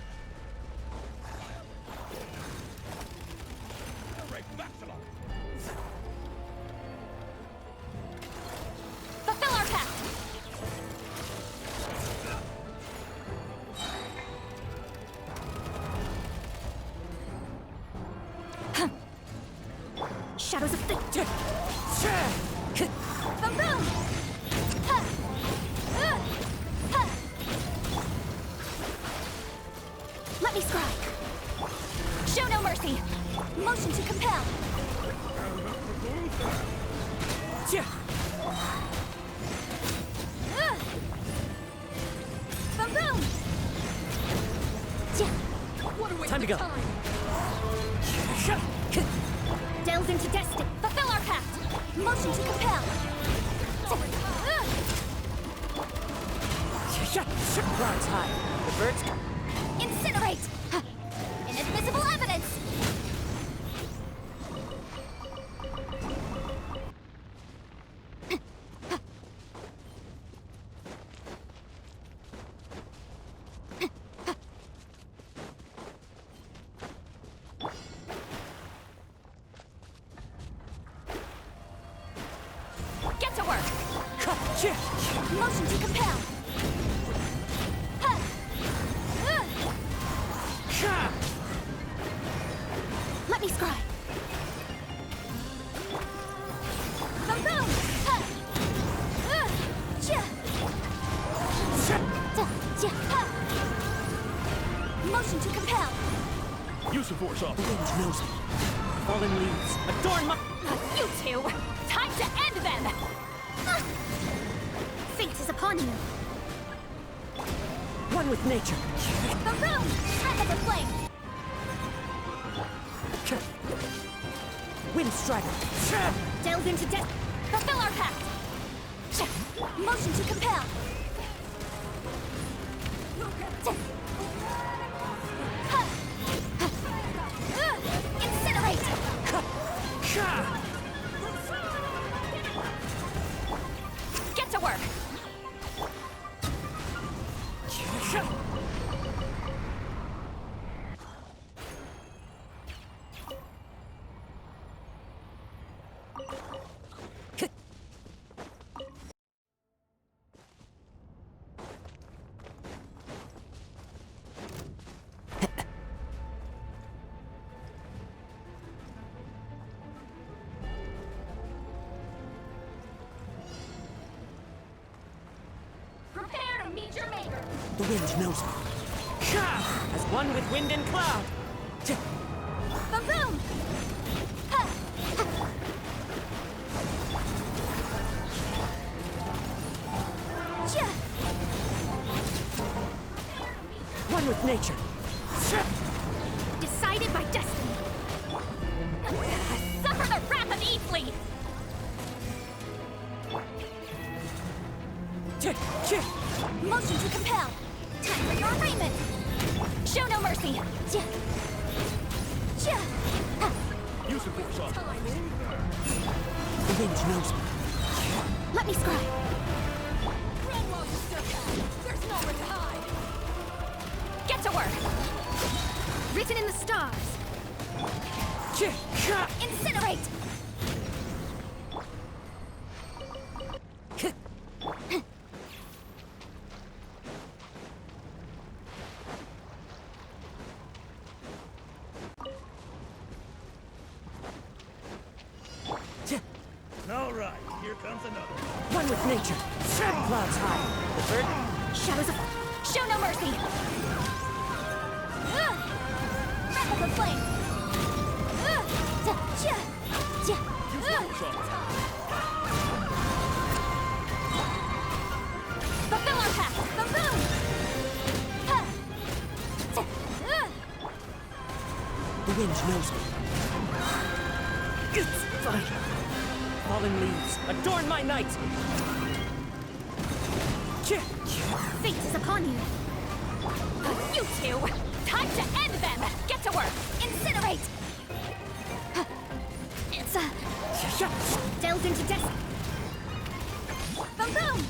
Fulfill our pact! Shadows of fate! Boom! Let me scribe! Show no mercy! Motion to compel! Boom! Time to go. Delve into destiny! Fulfill our pact! Motion to compel! Clouds high. The birds Incinerate! Inadmissible evidence! Get to work! Motion to compel! Let me scribe! Boom! Motion to compel! Use of force off. The wind knows me. Fallen leaves. Adorn my... You two! Time to end them! Fate is upon you! One with nature. Boom! Breath of the flame! Wind strider. Delve into death! Fulfill our pact! Motion to compel! Incinerate! Get to work! Prepare to meet your maker! The wind knows me. As one with wind and cloud. Boom! One with nature. Decided by destiny! Suffer the wrath of Eathley! Motion to compel! Time for your arraignment! Show no mercy! Use of force off. The wind knows me. Let me scribe! Run while you still can! There's nowhere to hide! Get to work! Written in the stars! Incinerate! All right, here comes another one. One with nature. Clouds high. The bird. Shadows of... Show no mercy! Breath of the flame! The wind knows me. It's fine. Fallen leaves, adorn my night! Fate is upon you. You two! Time to end them! Get to work! Incinerate! It's delved into death. Boom boom!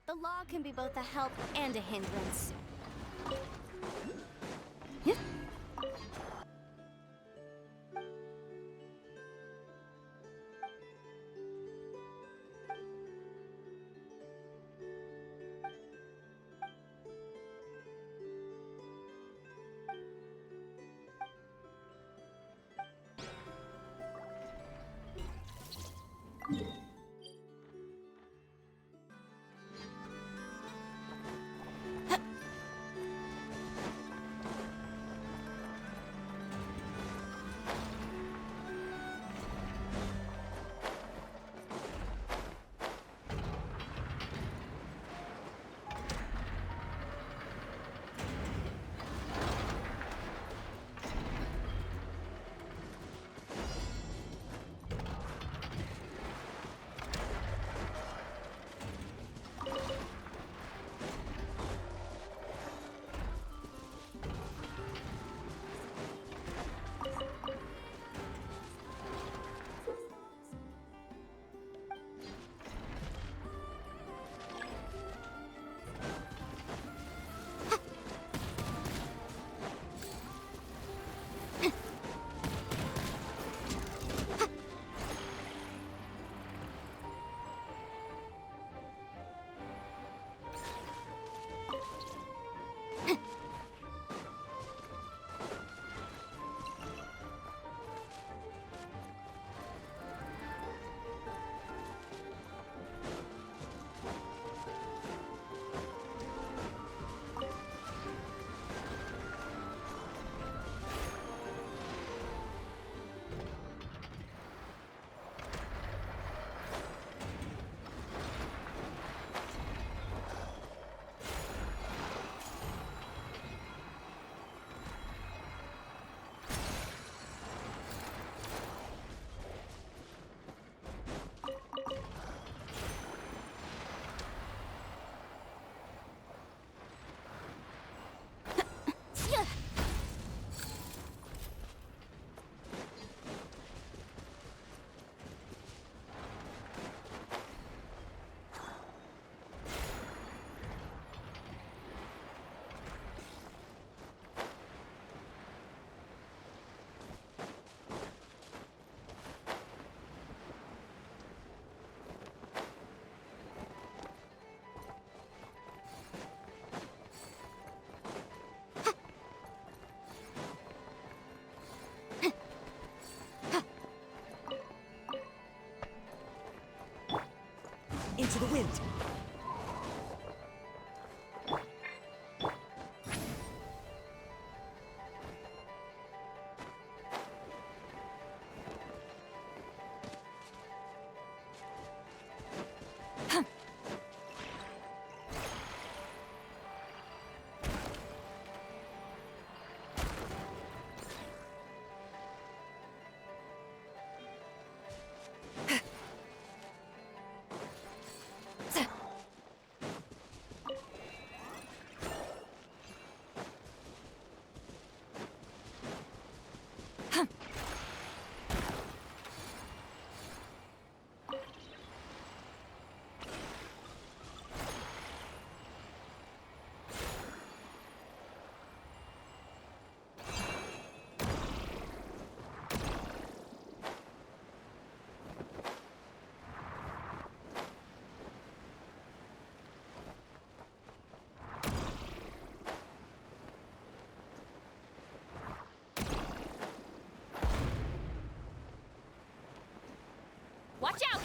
The law can be both a help and a hindrance. into the wind. Watch out!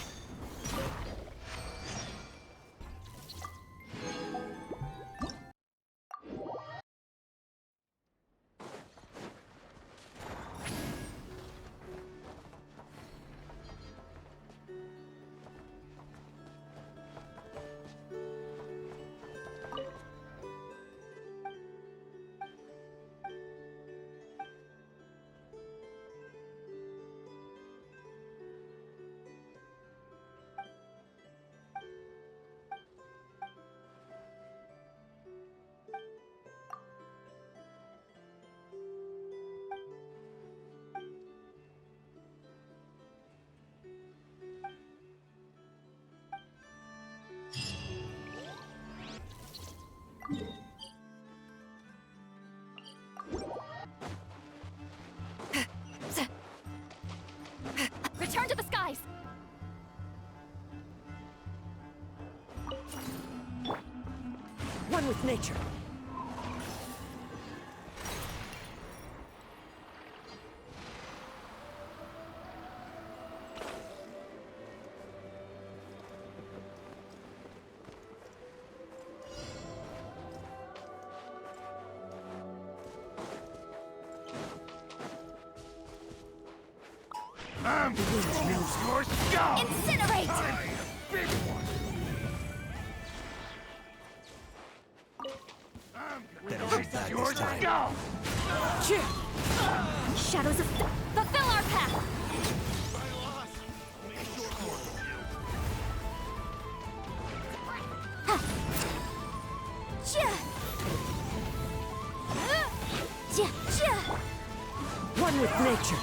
Return to the skies! One with nature. I'm the your scum! Incinerate! I'm a big one! Better hold back Your this time. scum! Shadows of fulfill our path! One with nature.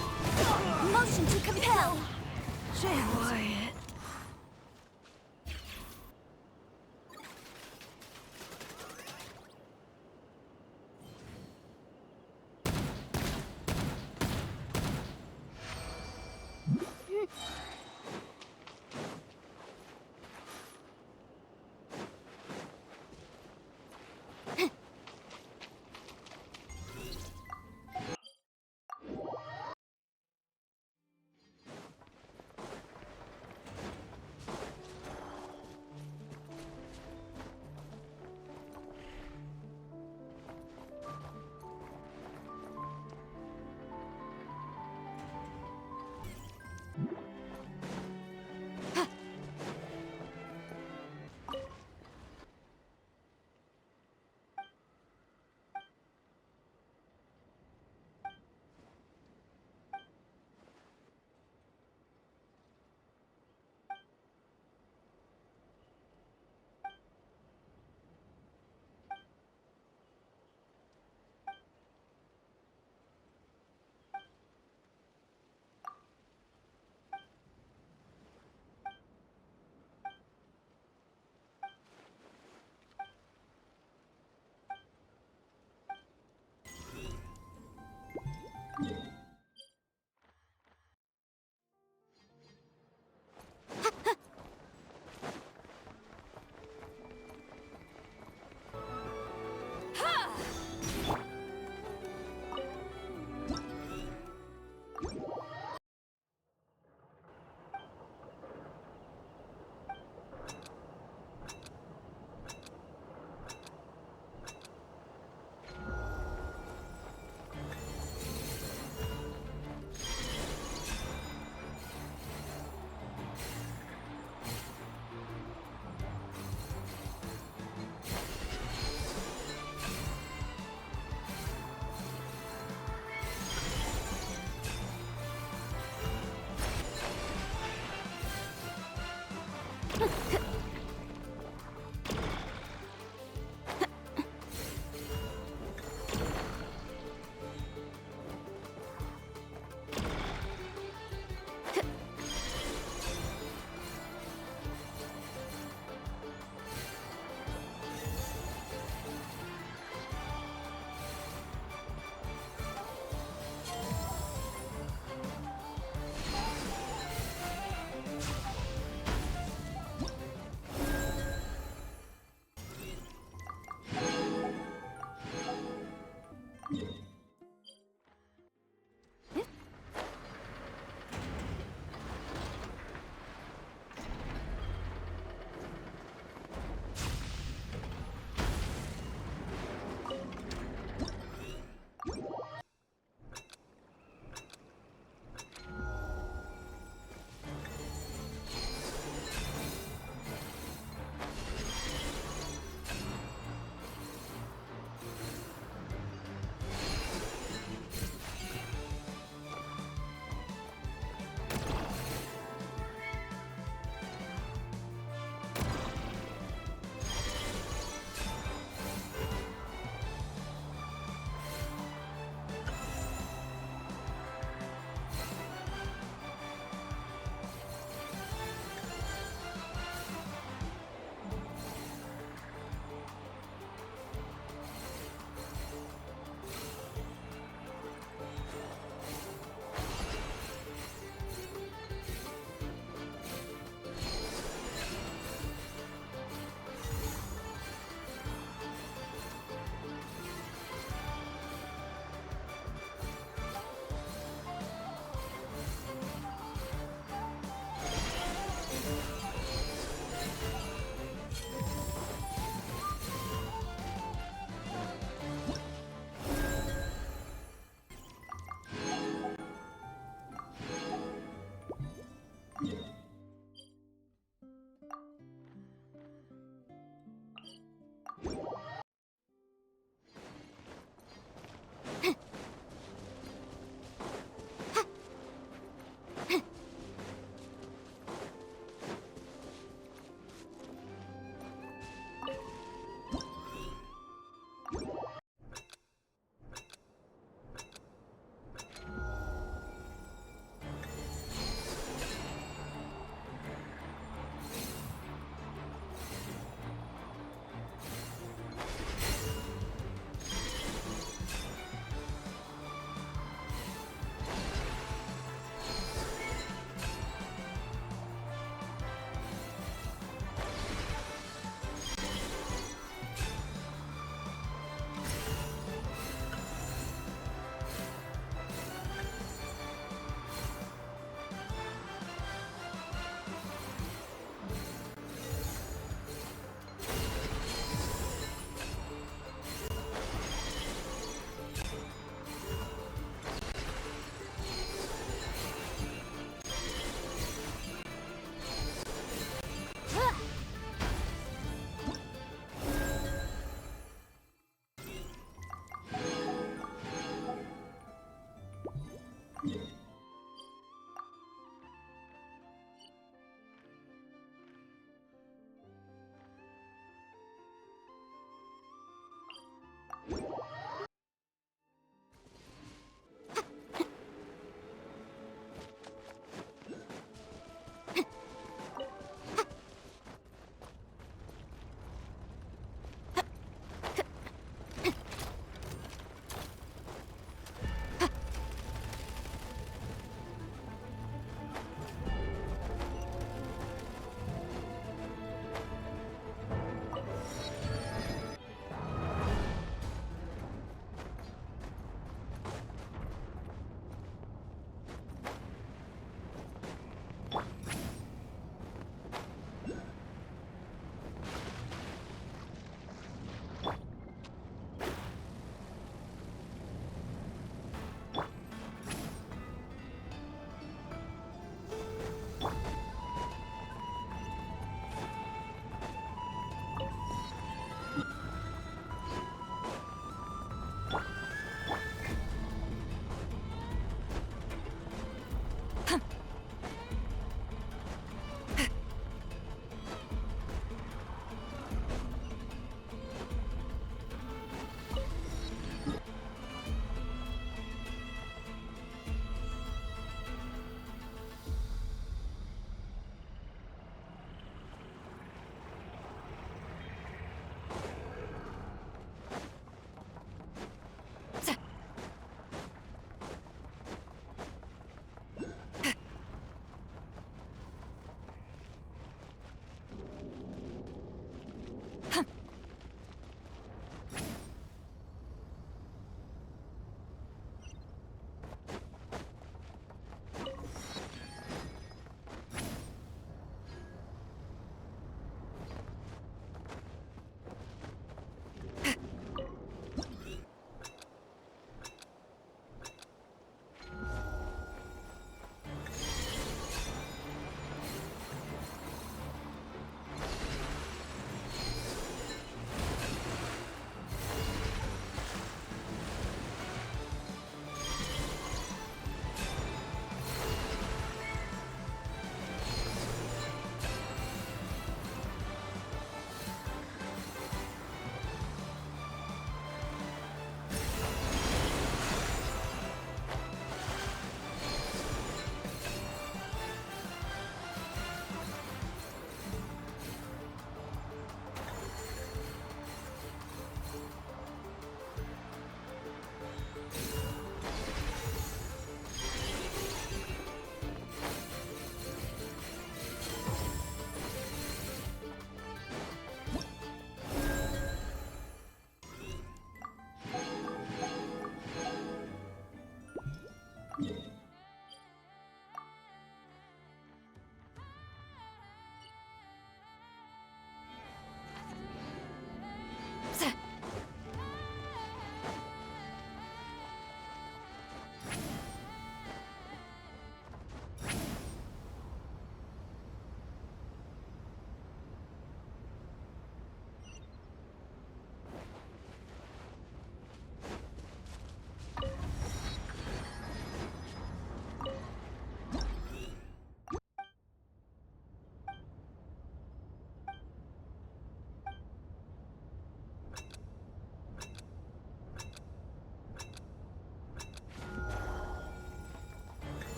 Motion to compel! Quiet.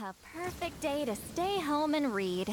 A perfect day to stay home and read.